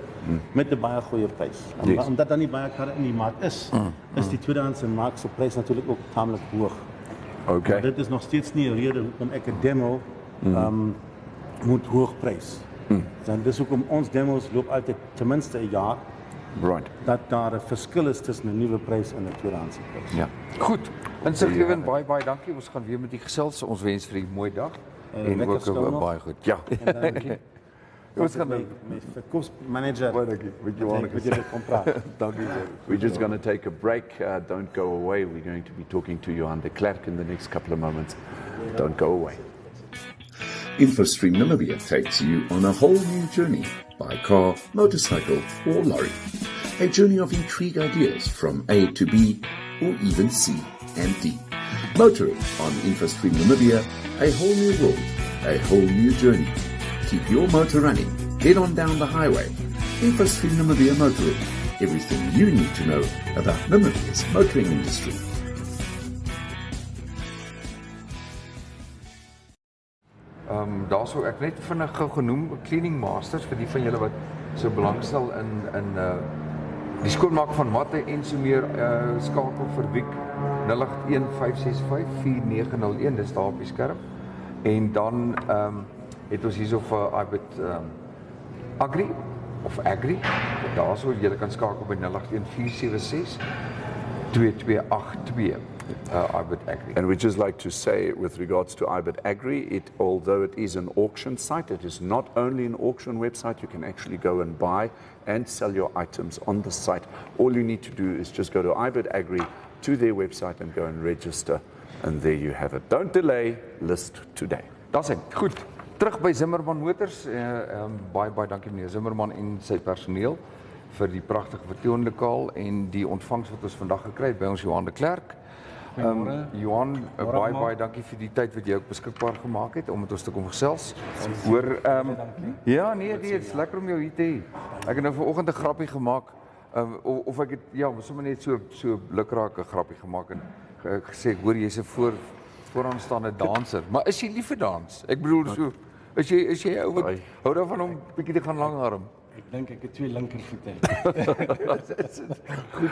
met 'n baie goeie prys. En Yes. omdat daar nie baie karre in die mark is, is die tweedehandse mark se prys natuurlik ook tamelik hoog. Maar Okay. dit is nog steeds nie 'n rede hoekom ek 'n demo moet hoog prys. Dan dis hoekom ons demos loop altyd ten minste 'n jaar Right. dat daar 'n verskil is tussen 'n nuwe prys en 'n tweedehandse prys. Ja. Goed. Insiggewend baie dankie. Ons gaan weer met u gesels. Ons wens vir u 'n mooi dag en lekker ook stil nog. baie goed. Ja. En dan Ons gaan my verkoopsmanager Baie dankie. Met Johan wat jy kom praat. Dankie. We're just going to take a break. Don't go away. We're going to be talking to Johan de Klerk in the next couple of moments. Don't go away. InfoStream Namibia takes you on a whole new journey by car, motorcycle, or lorry. A journey of intrigue ideas from A to B, or even C and D. Motoring on InfoStream Namibia, a whole new world, a whole new journey. Keep your motor running. Head on down the highway. InfoStream Namibia Motoring. Everything you need to know about Namibia's motoring industry. Daarso ek net vinnig gou genoem cleaning masters vir die van julle wat so belangstel in die skoonmaak van matte en so meer skakel vir Wiek 0815654901 dis daar op die skerm. En dan het ons hierso vir Arbit Agri of Agri. Daarso jy kan skakel by 0814762282. Arbit Agri. And we'd just like to say, with regards to Ibit Agri, although it is an auction site, it is not only an auction website. You can actually go and buy and sell your items on the site. All you need to do is just go to Ibit Agri, to their website, and go and register. And there you have it. Don't delay, list today. Daar's hy. Goed. Terug by Zimmerman Motors. Baie dankie meneer Zimmerman en sy personeel. vir die pragtige vertoonlokaal en die ontvangs wat ons vandag gekry het by ons Johan de Klerk. Johan, baie dankie vir die tyd wat jy ook beskikbaar gemaak het om met ons te kom gesels. Ja, nee, dit is lekker om jou hier te hê. Ek het nou vanoggend 'n grappie gemaak, of ek het sommer net so lukraak 'n grappie gemaak en gesê hoor jy's 'n vooraanstaande danser, maar is jy lief vir dans? Ek bedoel so, is jy ou wat hou daarvan om bietjie te gaan langarm? Ek dink ek het 2 linkervoete. Goed,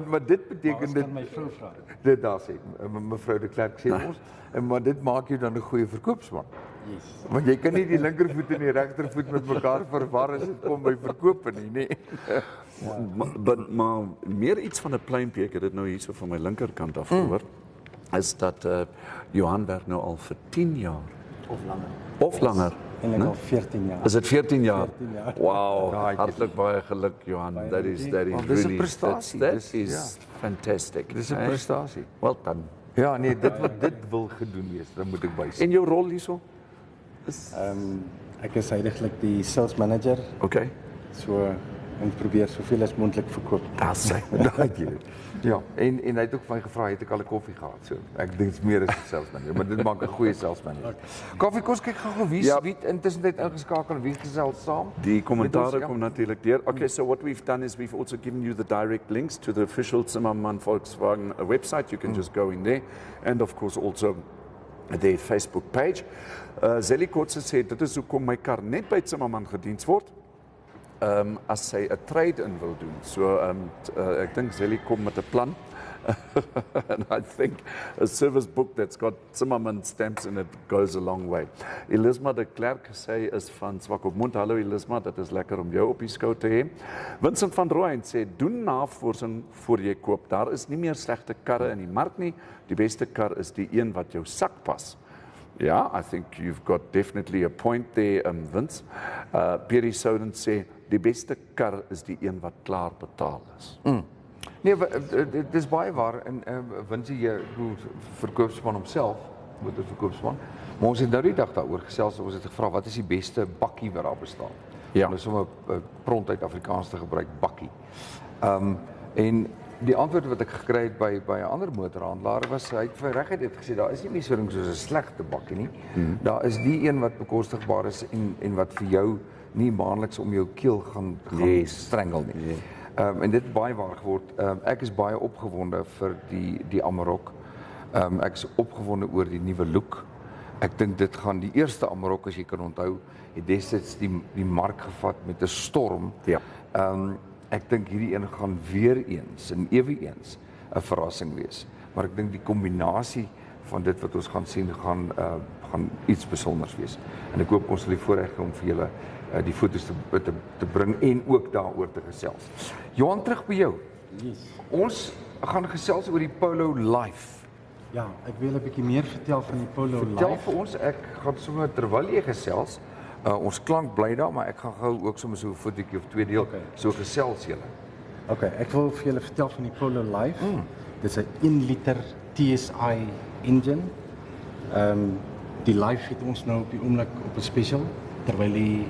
maar dit beteken dit my vrou vra. Dit daar sê mevrou de Klerk sê ons, maar dit maak jou dan 'n goeie verkoopsman. Yes. Want jy kan nie die linkervoet en die regtervoet met mekaar verwar as dit kom by verkope nie, nê? Maar meer iets van 'n pleintjie, ek het dit nou hierso van my linkerkant af gehoor, is dat Johan werk nou al vir 10 jaar. Of langer. En al 14 jaar. Is dit 14 jaar? 14 jaar. Wow, hartlik baie geluk Johan. That is Dis 'n really, prestasie. that is fantastic. Dis 'n prestasie. Well done. Ja, nee, dit wil gedoen wees, dan moet ek bysê. En jou rol hierso? Ek is eintlik die sales manager, Okay. so en probeer soveel as moontlik verkoop. Daar's hy. Ja, en hy het ook van my gevra, het ek al 'n koffie gehad? So, ek dink dit's meer as 'n salesman, maar dit maak 'n goeie salesman. Koffie kos, kyk gou wie intussen tyd ingeskakel en wie gesels saam. Die kommentare kom natuurlik deur. Okay, so what we've done is we've also given you the direct links to the official Zimmerman Volkswagen website. You can just go in there, and of course also their Facebook page. Zelly Kotse sê dit is hoekom my kar net by Zimmerman gediens word. As sy 'n trade-in wil doen. So ek dink Zelly kom met 'n plan. And I think a service book that's got Zimmerman stamps in it goes a long way. Elisma de Klerk sê is van Swakopmund. Hallo Elisma, dit is lekker om jou op die skou te hê. Vincent van Rooyen sê doen navorsing voor jy koop. Daar is nie meer slegte karre in die mark nie. Die beste kar is die een wat jou sak pas. Yeah, I think you've got definitely a point there, Vince. Pierre Souden sê die beste kar is die een wat klaar betaal is. Nee, dit is baie waar en Vince jy verkoopsman homself, motorverkoopsman. Maar ons het nou die dag daaroor gesels, ons het gevra wat is die beste bakkie wat daar bestaan. Ja. Om nou sommer prompt uit Afrikaans te gebruik, bakkie. En die antwoord wat ek gekry het by 'n ander motorhandelaar was, hy het reguit dit gesê, daar is nie meer so 'n soos 'n slegte bakkie nie. Daar is die een wat bekostigbaar is en wat vir jou nie maandeliks om jou keel gaan strangel nie. En dit het baie waar geword. Ek is baie opgewonde vir die Amarok. Ek is opgewonde oor die nuwe look. Ek dink dit gaan die eerste Amarok, as jy kan onthou, het destyds die mark gevat met 'n storm. Ja. Ek dink hierdie een gaan weer eens en ewe eens 'n verrassing wees. Maar ek dink die kombinasie van dit wat ons gaan sien gaan iets besonders wees. En ek hoop ons sal die voorreg kry om vir julle die foto's te bring en ook daaroor te gesels. Johan, terug by jou. Yes. Ons gaan gesels oor die Polo Life. Ja, ek wil 'n bietjie meer vertel van die Polo Vertel Life. vir ons, ek gaan sommer terwyl jy gesels, ons klank bly daar, maar ek gaan gou ook sommer so 'n fotootjie of 2 deel, Okay. so gesels julle. Okay, ek wil vir julle vertel van die Polo Life. Dit is 'n 1 liter TSI engine. Die Life het ons nou op die oomblik op 'n special terwyl die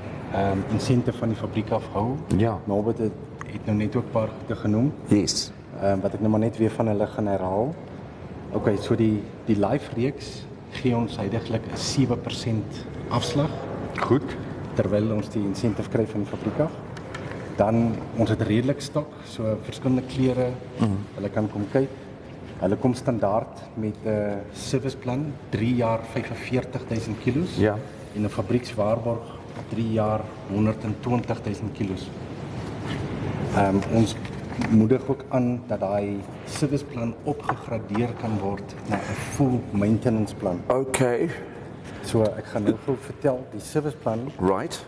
incentive van die fabriek af hou. Ja. Norbert het nou net ook 'n paar goede genoem. Yes. Wat ek nou maar net weer van hulle gaan herhaal. Okay, so die Life reeks gee ons heidaglik 'n 7% afslag Goed. terwyl ons die incentive kry van die fabriek af. Dan ons het redelik stok, so verskillende kleure. Hulle kan kom kyk. Hulle kom standaard met 'n serviceplan, 3 jaar 45.000 kilos. Ja. En 'n fabriekswaarborg 3 jaar 120.000 kilos. Ons moedig ook aan dat daai serviceplan opgegradeer kan word na 'n full maintenance plan. Okay. So ek gaan nou gou vertel, die serviceplan Right.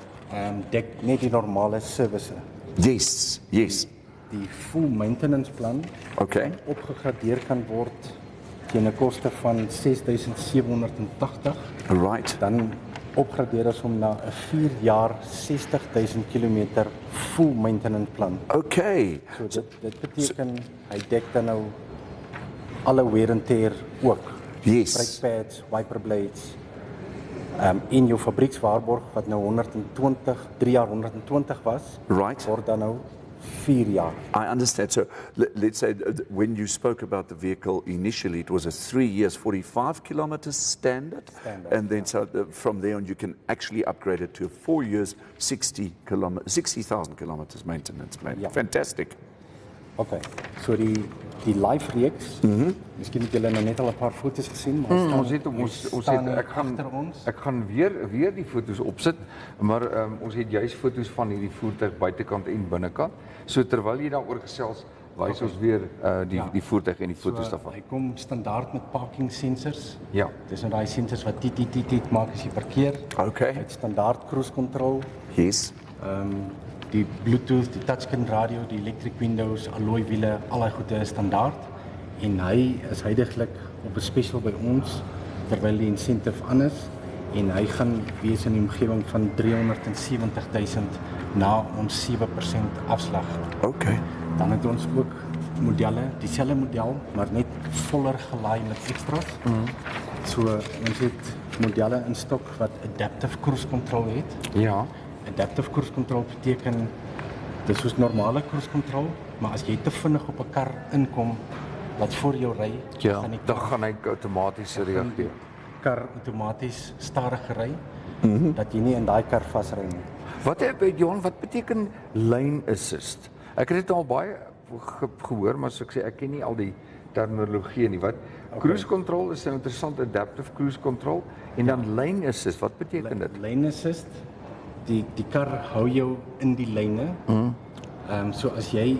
dek net die normale services. Yes. Yes. Die full maintenance plan Okay. opgegradeer kan word teen 'n koste van 6.780. Right. Dan opgradeer ons hom na 'n 4 jaar 60.000 kilometer full maintenance plan. Okay. So dit beteken hy dek dan nou alle wear and tear ook. Yes. Brake pads, wiper blades. In jou fabriekswaarborg wat nou 3 jaar 120 was, Right. word dan nou 4 jaar. I understand. So let's say when you spoke about the vehicle initially, it was a 3 years, 45 kilometers standard. And then so from there on, you can actually upgrade it to 4 years, 60,000 kilometers maintenance plan. Ja. Fantastic. Okay, so die live reeks, miskien het julle nou net al 'n paar foto's gesien, maar ek gaan weer die foto's opsit, maar ons het juist foto's van hierdie voertuig buitekant en binnekant. So terwyl jy daaroor gesels, wys ons weer die voertuig en die foto's daarvan. Hy kom standaard met parking sensors. Ja. Dis nou daai sensors wat tiet maak as jy parkeer. Okay. Hy het standaard cruise control. Yes. Die Bluetooth, die touchscreen radio, die electric windows, alloy wiele, al daai goede is standaard. En hy is heidaglik op 'n special by ons terwyl die incentive aan is en hy gaan wees in die omgewing van 370,000 na ons 7% afslag. Okay. Dan het ons ook modelle, dieselfde model, maar net voller gelaai met extras. So ons het modelle in stok wat adaptive cruise control het. Ja. Adaptive cruise control beteken dis soos normale cruise control, maar as jy te vinnig op 'n kar inkom wat voor jou ry, dan gaan hy outomaties reageer. Kar outomaties stadiger ry, dat jy nie in daai kar vasry nie. Wat Johan, wat beteken lane assist? Ek het dit al baie gehoor, maar soos ek sê, ek ken nie al die terminologie nie. Wat cruise control is 'n interessante adaptive cruise control en dan lane assist, wat beteken dit? Lane assist, die kar hou jou in die lyne. So as jy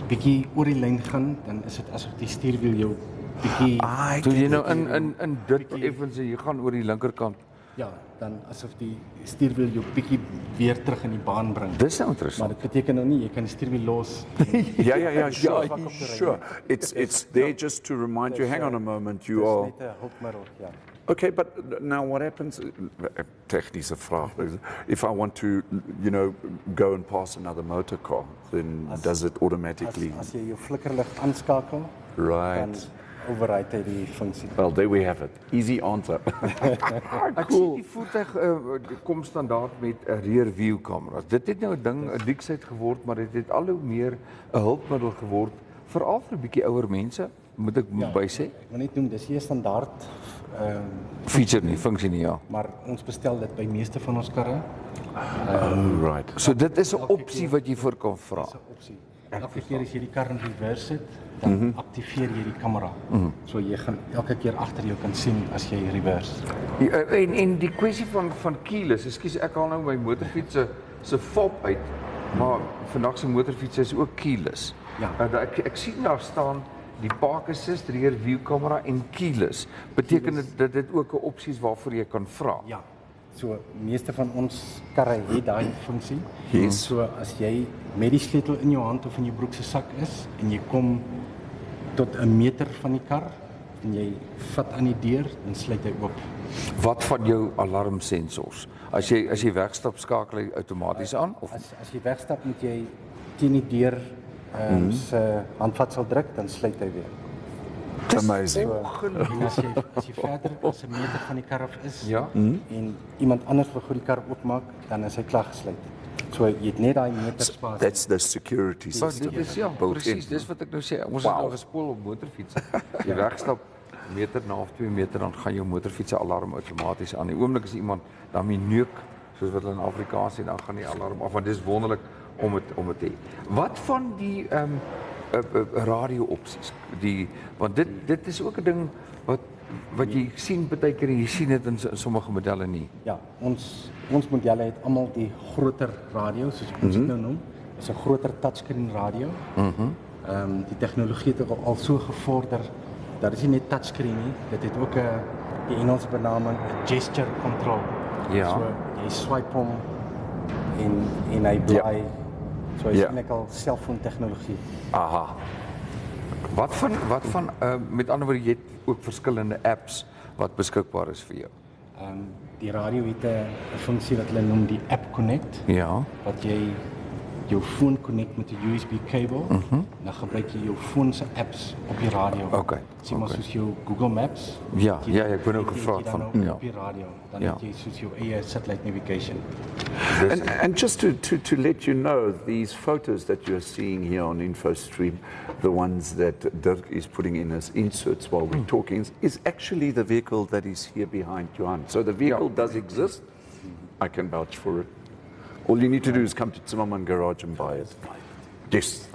bietjie oor die lyn gaan, dan is dit asof die stuurwiel jou bietjie toe jy nou in dit effens jy gaan oor die linkerkant. Ja, dan asof die stuurwiel jou bietjie weer terug in die baan bring. Dis nou interessant. Maar dit beteken nou nie jy kan die stuurwiel los. Yeah, sure. It's there just to remind you, hang on a moment, you are... Dis net 'n hulpmiddel, ja. Okay, but now what happens, technische vraag, if I want to, go and pass another motor car, then does it automatically... As jy jou flikkerlig aanskakel, dan override hy die funksie. Well, there we have it. Easy answer. Ek sien die voertuig kom standaard met 'n rear view kameras. Dit het nou 'n ding, 'n luksheid geword, maar dit het al hoe meer 'n hulpmiddel geword, veral vir 'n bietjie ouer mense, moet ek by sê. Ek wil net noem, dis nie 'n standaard feature nie, funksie nie, ja. Maar ons bestel dit by meeste van ons karre. Right. So dit is 'n opsie wat jy voor kan vra. Dis 'n opsie. Elke keer as jy die kar in reverse sit, dan aktiveer jy die kamera. So jy gaan elke keer agter jou kan sien as jy reverse. En die kwessie van keyless, ekskuus, ek haal nou my motorfiets se fob uit, maar vandag se motorfiets is ook keyless. Ja. Ek sien daar staan die park assist, rear view camera en keyless. Beteken dit dit ook 'n opsie is waarvoor jy kan vra? Ja. So meeste van ons karre het daai funksie. Yes. So as jy met die sleutel in jou hand of in jou broek se sak is en jy kom tot 1 meter van die kar en jy vat aan die deur, dan sluit hy oop. Wat van jou alarmsensors? As jy wegstap, skakel hy outomaties aan of as jy wegstap, moet jy teen die deur se handvatsel druk, dan sluit hy weer. Amazing. En as jy verder as 'n meter van die kar af is, ja, en iemand anders wil goed die kar oopmaak, dan is hy klaar gesluit. So jy het net daai meter spasie. That's the security system. Dit is presies, dis wat ek nou sê. Ons het al gespoel op motorfiets. Jy wegstap 1 meter na of 2 meter, dan gaan jou motorfiets se alarm outomaties aan. Die oomblik as iemand daarmee neuk, soos wat hulle in Afrikaans sê, dan gaan die alarm af, want dis wonderlik om dit te hê. Wat van die radio opsies? Want dit is ook 'n ding wat jy sien baie keer, jy sien dit in sommige modelle nie. Ja, ons modelle het almal die groter radio, soos ons dit nou noem. Dit is 'n groter touchscreen radio. Die tegnologie het al so gevorder dat dit nie net touchscreen nie, dit het ook die Engelse benaming gesture control. Ja. So jy swipe hom en hy blaai. Ja. So is eintlik al selfoon tegnologie. Aha. Wat van met ander woorde, jy het ook verskillende apps wat beskikbaar is vir jou. Die radio het 'n funksie wat hulle noem die App Connect. Ja. Wat jy jou foon connect met 'n USB kabel, dan gebruik jy jou foon se apps op die radio. Okay, Sien maar okay. soos jou Google Maps. Ja, het jy- ja, ek ben ook het jy gevraagd dan van, nou ja. op die radio, dan Ja. het jy soos jou eie satellite navigation. And just to let you know, these photos that you're seeing here on InfoStream, the ones that Dirk is putting in as inserts while we're talking, is actually the vehicle that is here behind Johan. So the vehicle does exist. I can vouch for it. All you need to do is come to Zimmermann Garage and buy it. Yes.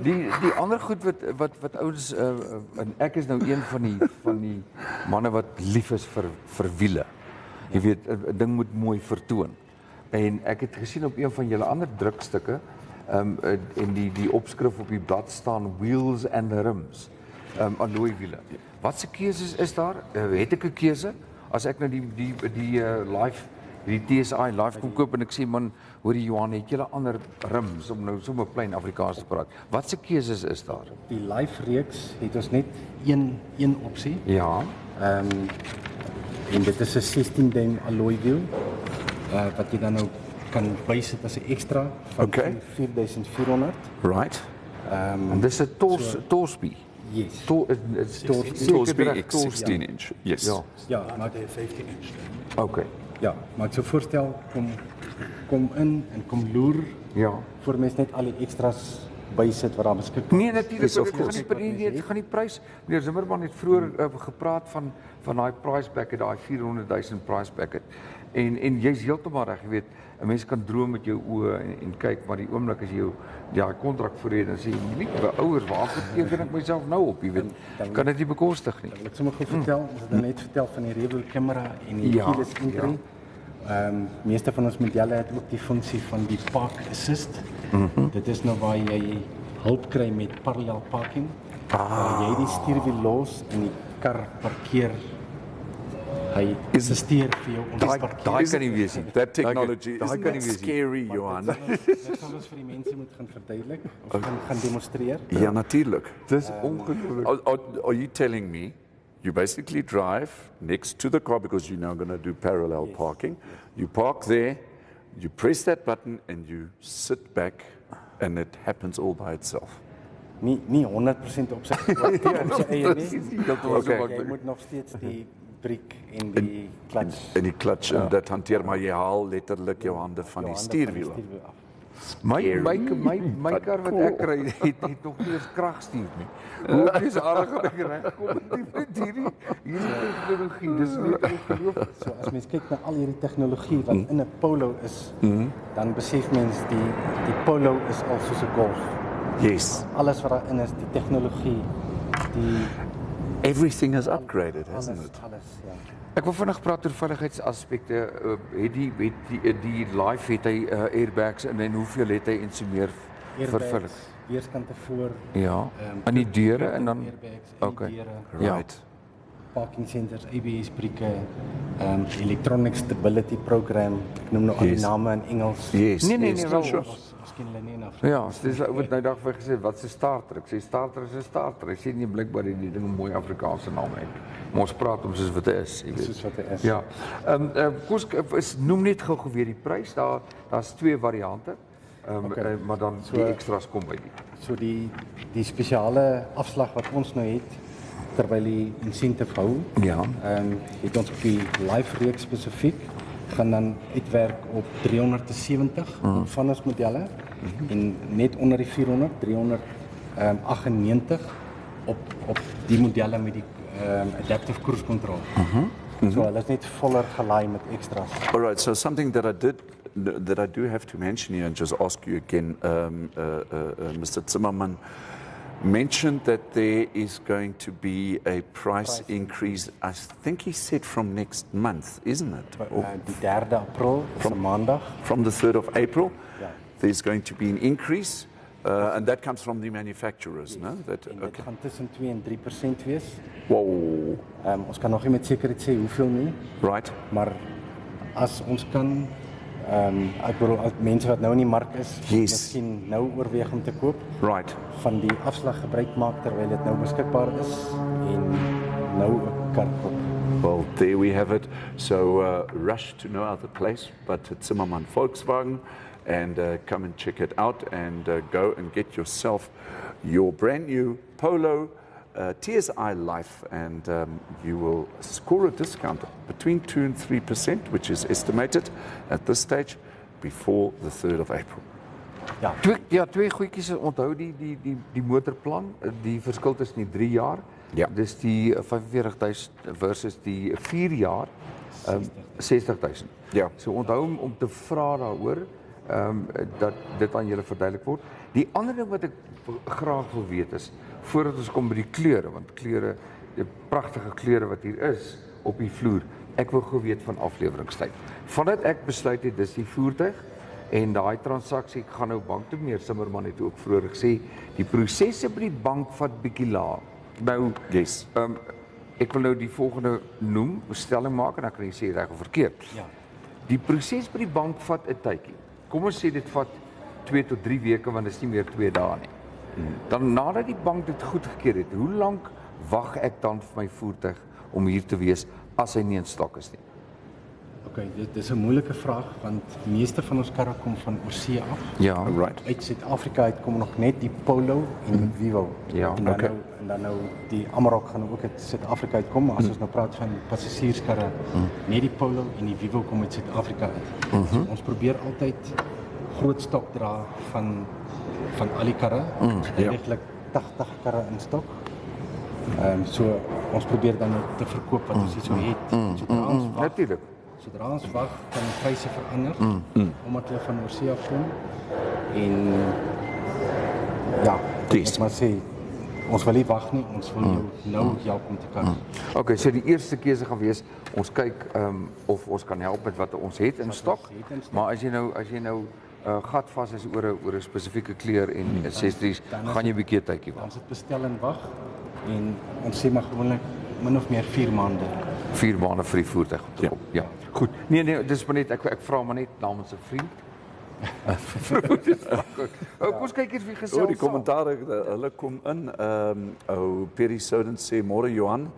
Die ander goed wat ouens en ek is nou een van die manne wat lief is vir wiele. Jy weet 'n ding moet mooi vertoon. En ek het gesien op een van julle ander drukstukke en die opskrif op die blad staan wheels and rims. Alloy wiele. Wat se keuses is daar? Het ek 'n keuse as ek nou die life die TSI LIFE kom koop en ek sê man, hoor die Johan, het julle ander rims om nou sommer plain Afrikaans te praat. Wat se keuses is daar? Die Life reeks het ons net een opsie. Ja. En dit is 'n 16 duim alloy wiel wat jy dan nou kan bysit as 'n ekstra van Okay. 4400. Right. En dis 'n Torsby. Yes. Torsby X16 inch. Yes. Ja. Ja, maar 15 inch. Okay. Ja, maar ek sou voorstel kom in en kom loer Ja. voor mense net al die extras bysit wat daar beskikbaar Nee, natuurlik, Yes, of dit gaan course. nie gaan die prys. Meneer Zimmerman het vroeër gepraat van daai price bracket, daai 400,000 price bracket. En jy's heeltemal reg, jy weet, 'n mens kan droom met jou oë en kyk, maar die oomblik as jy jou daai kontrak voor het, dan sê jy, "Nee, ouers, waarvoor teken ek myself nou op?" Jy weet, kan dit nie bekostig nie. Wil ek sommer gou vertel, ons het nou net vertel van die rear camera en die Ja, keyless entry. Meeste van ons modelle het ook die funksie van die park assist. Dit is nou waar jy hulp kry met parallel parking. Waar jy die stuurwiel los en die kar parkeer. Hy assisteer vir jou om te parkeer. Daai kan nie wees nie. That technology Daai isn't kan nie that wees nie. scary, Johan. Dit sal ons vir die mense moet gaan verduidelik of gaan demonstreer. Ja, natuurlijk. Dis ongelooflik. Are you telling me you basically drive next to the car because you're now going to do parallel parking? You park there, you press that button, and you sit back, and it happens all by itself. Nie 100% op sy eie nie. Okay. Jy moet nog steeds die briek en die clutch En die clutch en dat hanteer, maar jy haal letterlik jou hande van die stuurwiel af. af. My kar wat ek ry het nog nie eens kragstuur nie. Hoe is aardig dat ek regkom met hierdie tegnologie. Dis nie te glo. So as mens kyk na al hierdie tegnologie wat in 'n Polo is, dan besef mens die Polo is al soos 'n Golf. Yes. Alles wat daarin is, die tegnologie, die Everything is upgraded, hasn't it? alles, ja. Ek wil vinnig praat oor veiligheidsaspekte. Het die life het hy airbags en hoeveel het hy en so meer vervulling? Weerskante voor, Ja. Aan die deure en dan airbags, en okay. die deure, Ja. Right. parking sensors, ABS brieke, electronic stability program. Ek noem nou al die Yes. name in Engels. Yes. Nee, yes, wel. sure. Ons ken hulle nie in Afrikaans. Ja, dis ou wat nou dag vir gesê wat se starter. Ek sê starter is 'n starter. Ek sê nie blykbaar die ding 'n mooi Afrikaanse naam het. Maar ons praat hom soos wat hy is, jy weet. Soos wat hy is. Ja. Noem net gou weer die prys. Daar's twee variante. Maar dan die extras kom by die. So die spesiale afslag wat ons nou het terwyl die incentive hou, Ja. het ons op die life reeks spesifiek gaan dan uitwerk op 370 van ons modelle en net onder die 400, 398 op die modelle met die adaptive cruise control. So hulle is net voller gelaai met extras. All right, so something that I do have to mention here and just ask you again, Mr. Zimmerman mentioned that there is going to be a price increase. I think he said from next month, isn't it? Die 3de April, van maandag. From the 3rd of April, Ja. there's going to be an increase, and that comes from the manufacturers, no? That, En dit okay. gaan tussen 2 en 3% wees. Whoa, Ons kan nog nie met sekerheid sê hoeveel nie, right. maar as ons kan, ek bedoel, as mense wat nou in die mark is, Yes. miskien nou oorweeg om te koop, Right. van die afslag gebruik maak terwyl dit nou beskikbaar is en nou 'n kar koop. Well, there we have it. So rush to no other place but at Zimmermann Volkswagen. and come and check it out and go and get yourself your brand new Polo TSI Life, and you will score a discount between 2 and 3%, which is estimated at this stage before the 3rd of April. Twee goedjies, onthou die motorplan, die verskil tussen die 3 jaar, dis die 45.000 versus die 4 jaar, 60.000. Ja. So onthou om te vra daaroor, dat dit aan julle verduidelik word. Die ander ding wat ek graag wil weet is, voordat ons kom by die kleure, want kleure, die pragtige kleure wat hier is op die vloer, ek wil gou weet van afleweringstyd. Vandat ek besluit het, dis die voertuig, en daai transaksie, ek gaan nou bank toe, meneer Zimmerman het ook vroeër gesê, die prosesse by die bank vat bietjie laag. Nou, Yes. Ek wil nou die volgende noem, stelling maak, en dan kan jy sê reg of verkeerd. Ja. Die proses by die bank vat 'n tydjie. Kom ons sê dit vat 2 tot 3 weke, want dit is nie meer 2 dae nie. Dan nadat die bank dit goedgekeur het, hoe lank wag ek dan vir my voertuig om hier te wees as hy nie in stok is nie? Okay, dit is 'n moeilike vraag want die meeste van ons karre kom van oorsee af. Ja, Right. Uit Suid-Afrika uit kom nog net die Polo en die Vivo. Ja, en dan okay. nou die Amarok gaan ook uit Suid-Afrika uitkom, maar as ons nou praat van passasierskarre, net die Polo en die Vivo kom uit Suid-Afrika uit. So ons probeer altyd groot stok dra van al die karre. Ons het eintlik 80 karre in stok. So ons probeer dan ook te verkoop wat ons hier so het. Sodra ons wag, Natuurlik. Sodra ons wag, kan die pryse verander omdat hulle van oorsee af kom. En ja, ek maar sê, ons wil nie wag nie, ons wil jou nou help om te kan. Okay, so die eerste keuse gaan wees, ons kyk of ons kan help met wat ons het in stok, maar as jy nou gatvas is oor 'n spesifieke kleur en accessories, gaan jy 'n bietjie tydjie wag. Ons het bestel en wag en ons sê maar gewoonlik min of meer 4 maande. 4 maande vir die voertuig om te kom. Ja. Goed. Nee, dis maar net ek vra maar net namens 'n vriend. Kom ons kyk eens wie gesels. Die kommentare, hulle kom in. Ou Perry Soden sê, môre Johan,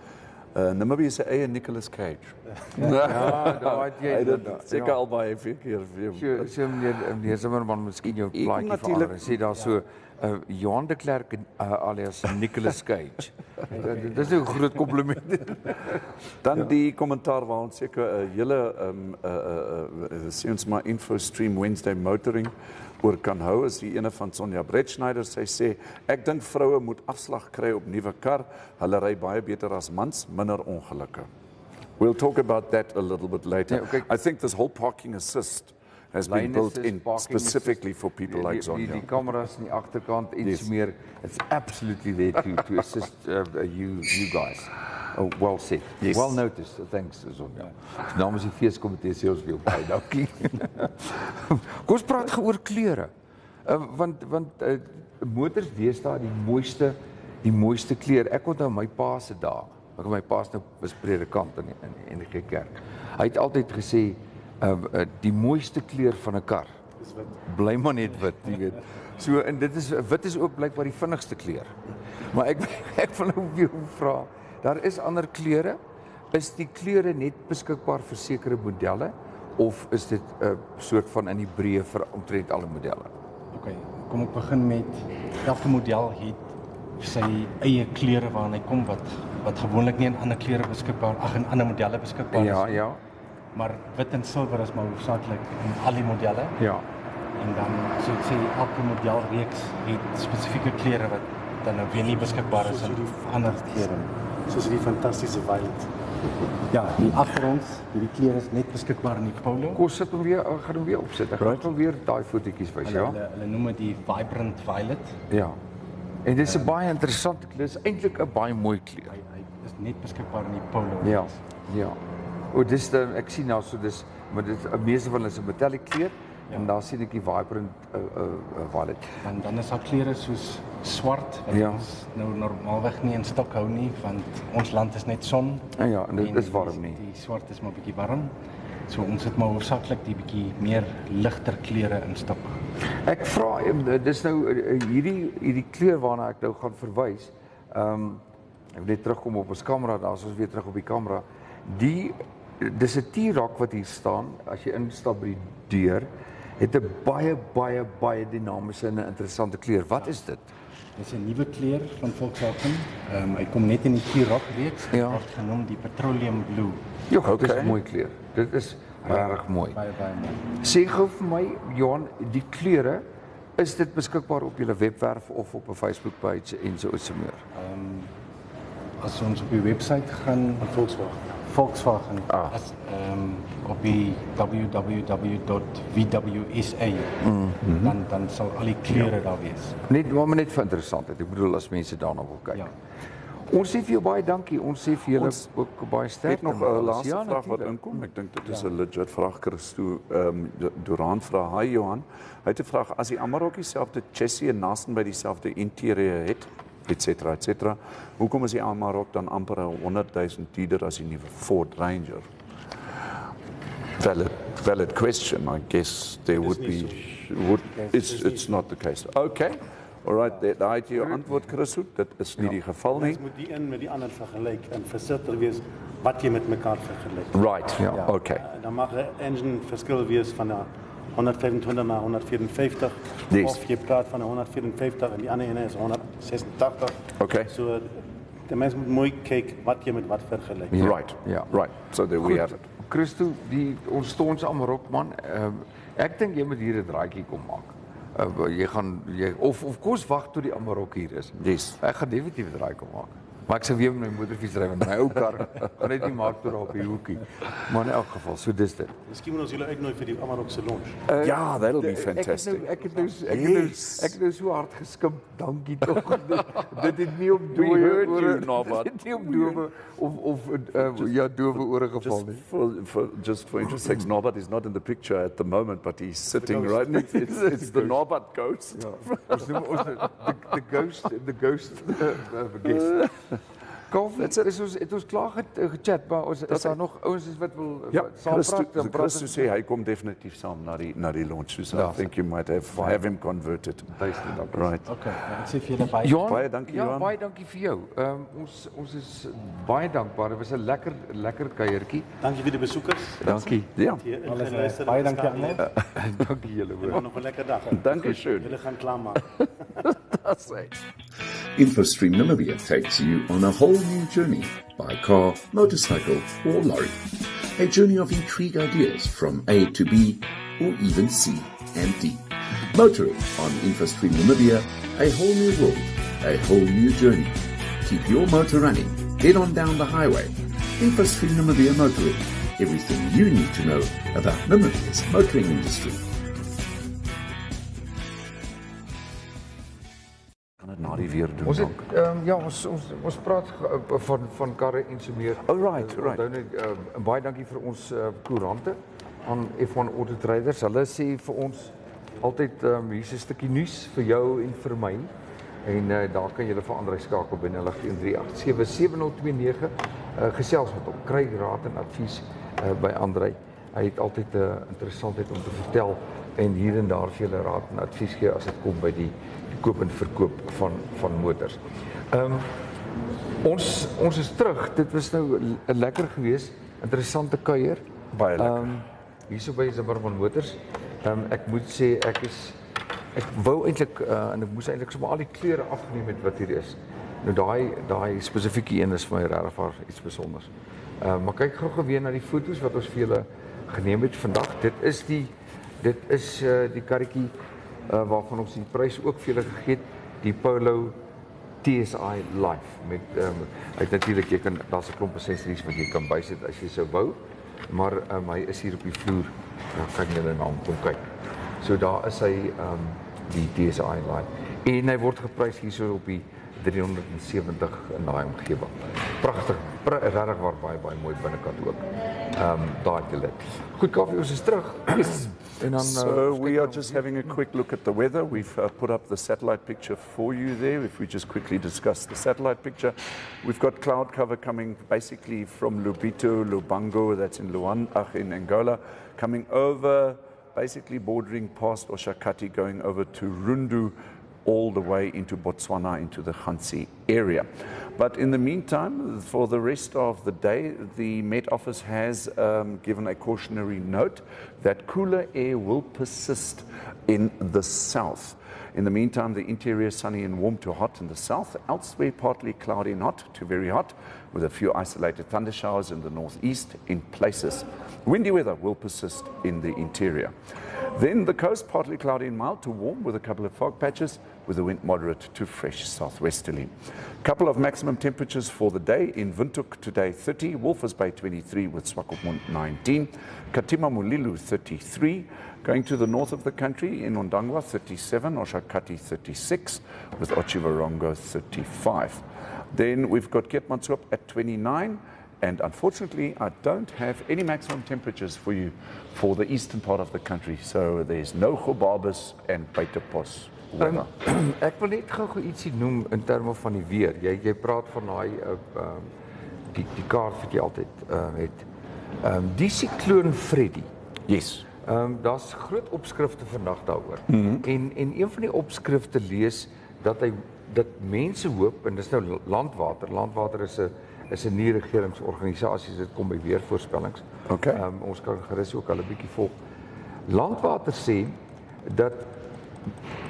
Namibia se eie Nicolas Cage. Ja, daar het jy Hy het seker al baie keer vir So meneer Zimmerman, miskien jou plaatjie verander en sê daar so Johan de Klerk alias Nicolas Cage. Dis 'n groot kompliment. Dan die kommentaar waar ons seker 'n hele sê ons maar InfoStream Wednesday motoring oor kan hou, is die ene van Sonja Bretschneider. Sy sê, ek dink vroue moet afslag kry op nuwe kar. Hulle ry baie beter as mans, minder ongelukke. We'll talk about that a little bit later. Nee, okay. I think this whole parking assist has been built in specifically for people like Sonja. Die kameras aan die agterkant iets meer. It's absolutely there to assist you guys. Oh, well said. Yes. Well noticed. Thanks, Sonja. Namens die feeskomitee sê ons weer baie dankie. Kom ons praat gou oor kleure. Want motors deesdae die mooiste kleur. Ek onthou my pa se dae. My pa is nou predikant in die kerk. Hy het altyd gesê die mooiste kleur van 'n kar bly maar net wit, jy weet. So en wit is ook blykbaar die vinnigste kleur. Maar ek wil nou weer vra, daar is ander kleure. Is die kleure net beskikbaar vir sekere modelle of is dit 'n soort van in die breë vir omtrent alle modelle? Okay, kom ek begin met elke model het sy eie kleure waarna hy kom wat gewoonlik nie in ander kleure beskikbaar, in ander modelle beskikbaar is. Ja. Maar wit en silwer is maar hoofsaaklik in al die modelle. Ja. En dan so ek sê elke modelreeks het spesifieke kleure wat dan nou weer nie beskikbaar is in ander kleure. Soos die fantastiese violet. Ja, die agter ons, hierdie kleure is net beskikbaar in die Polo. Kom sit hom weer, gaan hom weer opsit. Ek gaan weer daai fotootjies wys, ja. Hulle noem dit die vibrant violet. Ja. En dit is 'n baie interessante kleur. Dit is eintlik 'n baie mooi kleur. Hy is net beskikbaar in die Polo. Ja. Dis ek sien nou so maar dit meeste van hulle is 'n metallic kleur en daar sien ek die vibrant violet. Dan is daar kleure soos swart wat ons nou normaalweg nie in stok hou nie, want ons land is net son. Ja, en dit is warm nie. Die swart is maar bietjie warm. So ons het maar hoofsaaklik die bietjie meer ligter kleure in stok. Ek vra dis nou hierdie kleur waarna ek nou gaan verwys. Ek wil net terugkom op ons kamera, daar is ons weer terug op die kamera. Dis 'n T-Roc wat hier staan as jy instap by die deur het 'n baie dinamiese en 'n interessante kleur. Wat is dit? Dit is 'n nuwe kleur van Volkswagen. Hy kom net in die Klerk reeks. Ja. Word genoem die Petroleum Blue. Ja, dit is 'n mooi kleur. Dit is regtig mooi. Baie mooi. Sê gou vir my, Johan, die kleure, is dit beskikbaar op julle webwerf of op 'n Facebook page en so meer? As ons op die webwerf gaan Volkswagen as op die www.vwsa dan sal al die kleure daar wees. Net vir interessantheid. Ek bedoel as mense daarna wil kyk. Ja. Ons sê vir jou baie dankie. Ons sê vir julle ook baie sterkte. Ek nog 'n laaste vraag wat natuurlijk. inkom. Ek dink dit is 'n legit vraag. Christo Durant vra: "Hi Johan, hy het 'n vraag as die Amarok dieselfde chassis en naasten by dieselfde interieur het, etc. Hoekom is die Amarok dan amper 100,000 duurder as die nuwe Ford Ranger?" Valid question. I guess there would be it's not the case. Okay. Alright, daai het jou antwoord Christo. Dit is nie die geval nie. Mens moet die een met die ander vergelyk en verseker wees wat jy met mekaar vergelyk. Right. Ja. Okay. Dan mag 'n engine verskil wees van 125 na 154 Yes. of jy praat van 154 en die ander ene is 186. Okay. So die mens moet mooi kyk wat jy met wat vergelyk. Right. Ja. Right. So there we have it. Christo, ons stoons Amarok man. Ek dink jy moet hier 'n draaitjie kom maak. Of kos wag tot die Amarok hier is. Yes. Ek gaan definitief 'n draai kom maak. Maar ek sou weer met my motorfiets ry want my ou kar gaan net nie maak tot daar op die hoekie. Maar in elk geval, so dis dit. Miskien moet ons julle uitnooi vir die Amarok se lunch. Yeah, that'll be fantastic. Ek het nou so hard geskimp. Dankie tog. Dit het nie op dooie heard you, ore, Norbert. dit het nie op dowe of dowe ore geval nie. Just for interest sakes, Norbert is not in the picture at the moment, but he's sitting right next. It's the Norbert ghost. Ons noem ons the ghost guest. Kaufeee, het ons klaar gechat, maar is daar nog ouens wat wil saam praat? Christo sê hy kom definitief saam na die launch. So I think you might have him converted. Right. Okay, ek sê vir julle baie Johan, baie dankie, Johan. Baie dankie vir jou. Ons is baie dankbaar. Dit was 'n lekker kuiertjie. Dankie vir die besoekers. Dankie. Ja. baie dankie aan julle. Dankie julle hoor. Nog 'n lekker dag. Dankie schön. Julle gaan klaarmaak. That's right. InfoStream Namibia takes you on a whole new journey by car, motorcycle, or lorry. A journey of intrigue ideas from A to B, or even C and D. Motoring on InfoStream Namibia, a whole new world, a whole new journey. Keep your motor running. Head on down the highway. InfoStream Namibia Motoring. Everything you need to know about Namibia's motoring industry. Na die weer doen. Ons het ons praat van karre en so meer. Oh right. Onthou net baie dankie vir ons koerante aan F1 Auto Traders. Hulle sê vir ons altyd hier's 'n stukkie nuus vir jou en vir my. En daar kan jy vir Andrei skakel binne 0813877029 gesels met hom. Kry raad en advies by Andrei. Hy het altyd 'n interessantheid om te vertel en hier en daar vir julle raad en advies gee as dit kom by die koop en verkoop van motors. Ons is terug. Dit was nou 'n lekker gewees, interessante kuier. Baie lekker. Hierso by Zimmerman Motors. Ek moet sê ek wou eintlik en ek moes eintlik sommer al die kleure afneem met wat hier is. Nou daai spesifieke een is vir my regtig iets spesiaals. Maar kyk gou weer na die foto's wat ons vir julle geneem het vandag. Dit is die karretjie waarvan ons die prys ook vir julle gegee het, die Polo TSI LIFE met uit natuurlik daar's 'n klomp accessories wat jy kan bysit as jy sou wou, maar hy is hier op die vloer. Nou kan julle na hom kom kyk. So daar is hy die TSI LIFE en hy word geprys hierso op die 370 in daai omgewing. Pragtig, regtig baie mooi binnekant ook. Daai dit. Goed, Kaufeee, ons is terug. En dan So we are just having a quick look at the weather. We've put up the satellite picture for you there. If we just quickly discuss the satellite picture, we've got cloud cover coming basically from Lubito, Lubango, that's in in Angola, coming over, basically bordering past Oshakati, going over to Rundu, all the way into Botswana, into the Khansi area. But in the meantime, for the rest of the day, the Met Office has given a cautionary note that cooler air will persist in the south. In the meantime, the interior sunny and warm to hot in the south, elsewhere partly cloudy and hot to very hot, with a few isolated thunder showers in the northeast in places. Windy weather will persist in the interior. Then the coast, partly cloudy and mild to warm with a couple of fog patches, with the wind moderate to fresh southwesterly. Couple of maximum temperatures for the day. In Windhoek today 30, Walvis Bay 23 with Swakopmund 19, Katima Mulilo 33, going to the north of the country in Ondangwa 37, Oshakati 36 with Otjiwarongo 35. Then we've got Keetmanshoop at 29. And unfortunately, I don't have any maximum temperatures for you for the eastern part of the country. So there's no Gobabis and Buitepos. Ek wil net gou ietsie noem in terme van die weer. Jy praat van die kaart wat jy altyd het. Die sikloon Freddy. Yes. Daar's groot opskrifte vandag daaroor. En een van die opskrifte lees dat mense hoop, en dis nou Landwater. Landwater is 'n nie-regeringsorganisasie, dit kom by weervoorspellings. Okay. Ons kan gerus ook al 'n bietjie volg. Landwater sê dat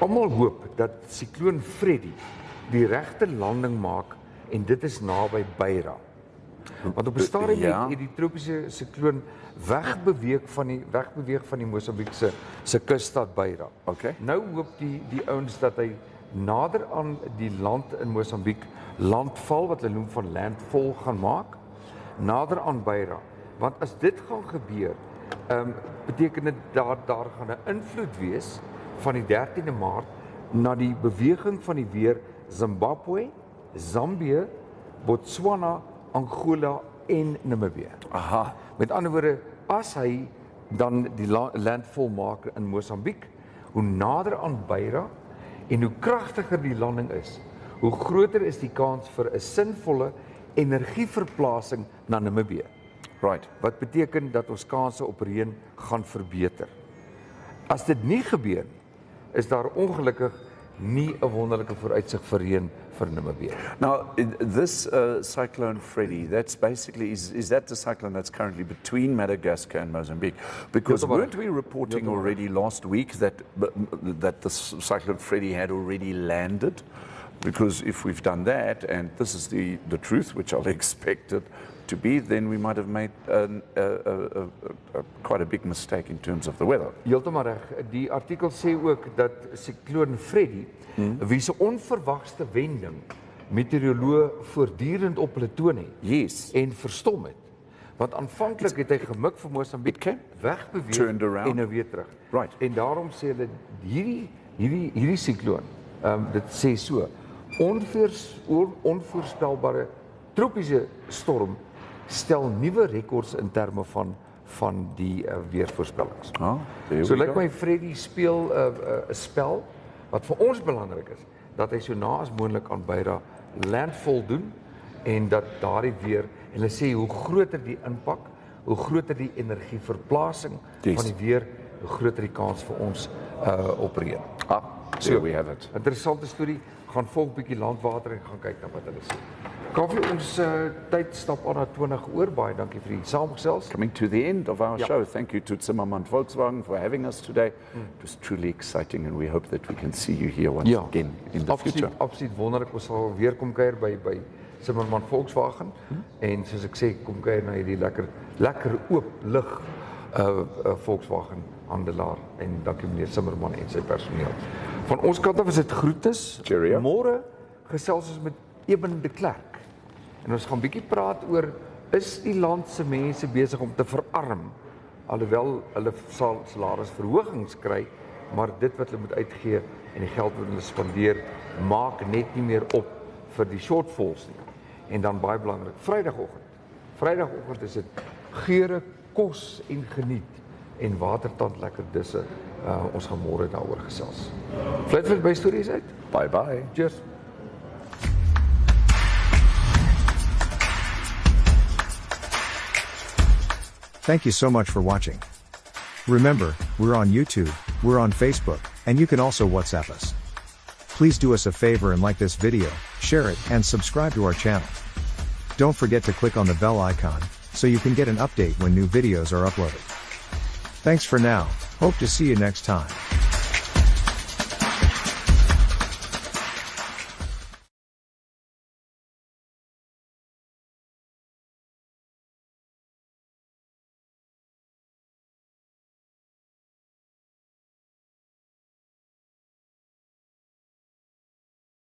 almal hoop dat sikloon Freddy die regte landing maak en dit is naby Beira. Want op 'n stadium het die tropiese sikloon wegbeweeg van die Mosambiekse se kusstad Beira. Okay. Nou hoop die ouens dat hy nader aan die land in Mosambiek landval wat hulle noem van landfall gaan maak, nader aan Beira. Want as dit gaan gebeur, beteken dit daar gaan 'n invloed wees van die 13de Maart na die beweging van die weer Zimbabwe, Zambië, Botswana, Angola en Namibië. Aha. Met ander woorde, as hy dan die landfall maak in Mosambiek, hoe nader aan Beira en hoe kragtiger die landing is, hoe groter is die kans vir 'n sinvolle energieverplasing na Namibië. Right. Wat beteken dat ons kanse op reën gaan verbeter. As dit nie gebeur nie, is daar ongelukkig nie 'n wonderlike vooruitsig vir reën vir Namibië. Now, this cyclone Freddy, that's basically, is that the cyclone that's currently between Madagascar and Mozambique? Because weren't we reporting already last week that the cyclone Freddy had already landed? Because if we've done that, and this is the truth, which I'll expect it to be, then we might have made quite a big mistake in terms of the weather. Heeltemal reg. Die artikel sê ook dat sikloon Freddy, wie se onverwagte wending meteoroloë voortdurend op hulle toon het. Yes. En verstom het. Want aanvanklik het hy gemik vir Mosambiek, wegbeweeg en nou weer terug. Right. En daarom sê hulle hierdie sikloon, dit sê so, onvoorspelbare tropiese storm stel nuwe rekords in terme van die weervoorspellings. So lyk my Freddy speel 'n spel wat vir ons belangrik is, dat hy so na as moontlik aan Beira landfall doen en dat daardie weer, en hulle sê hoe groter die impak, hoe groter die energieverplasing van die weer, hoe groter die kans vir ons op reën. So we have it. Interessante storie, gaan volg 'n bietjie Landwater en gaan kyk na wat hulle sê. Kaufee, ons tyd stap aan na 20 oor. Baie dankie vir die saamgesels. Coming to the end of our show. Thank you to Zimmerman Volkswagen for having us today. It was truly exciting and we hope that we can see you here once again in the future. Absoluut wonderlik. Ons sal weer kom kuier by Zimmerman Volkswagen. En soos ek sê, kom kuier na hierdie lekker oop lig Volkswagen handelaar. En dankie meneer Zimmerman en sy personeel. Van ons kant af is dit groetes. Cheerio. Môre gesels ons met Eben de Klerk. En ons gaan 'n bietjie praat oor, is die land se mense besig om te verarm, alhoewel hulle salarisverhogings kry, maar dit wat hulle moet uitgee en die geld wat hulle spandeer, maak net nie meer op vir die shortfalls nie. En dan baie belangrik, Vrydagoggend is dit geure, kos en geniet en watertand lekker disse. Ons gaan môre daaroor gesels. Vlei by stories uit. Bye bye. Cheers. Thank you so much for watching. Remember, we're on YouTube, we're on Facebook, and you can also WhatsApp us. Please do us a favor and like this video, share it, and subscribe to our channel. Don't forget to click on the bell icon, so you can get an update when new videos are uploaded. Thanks for now, hope to see you next time.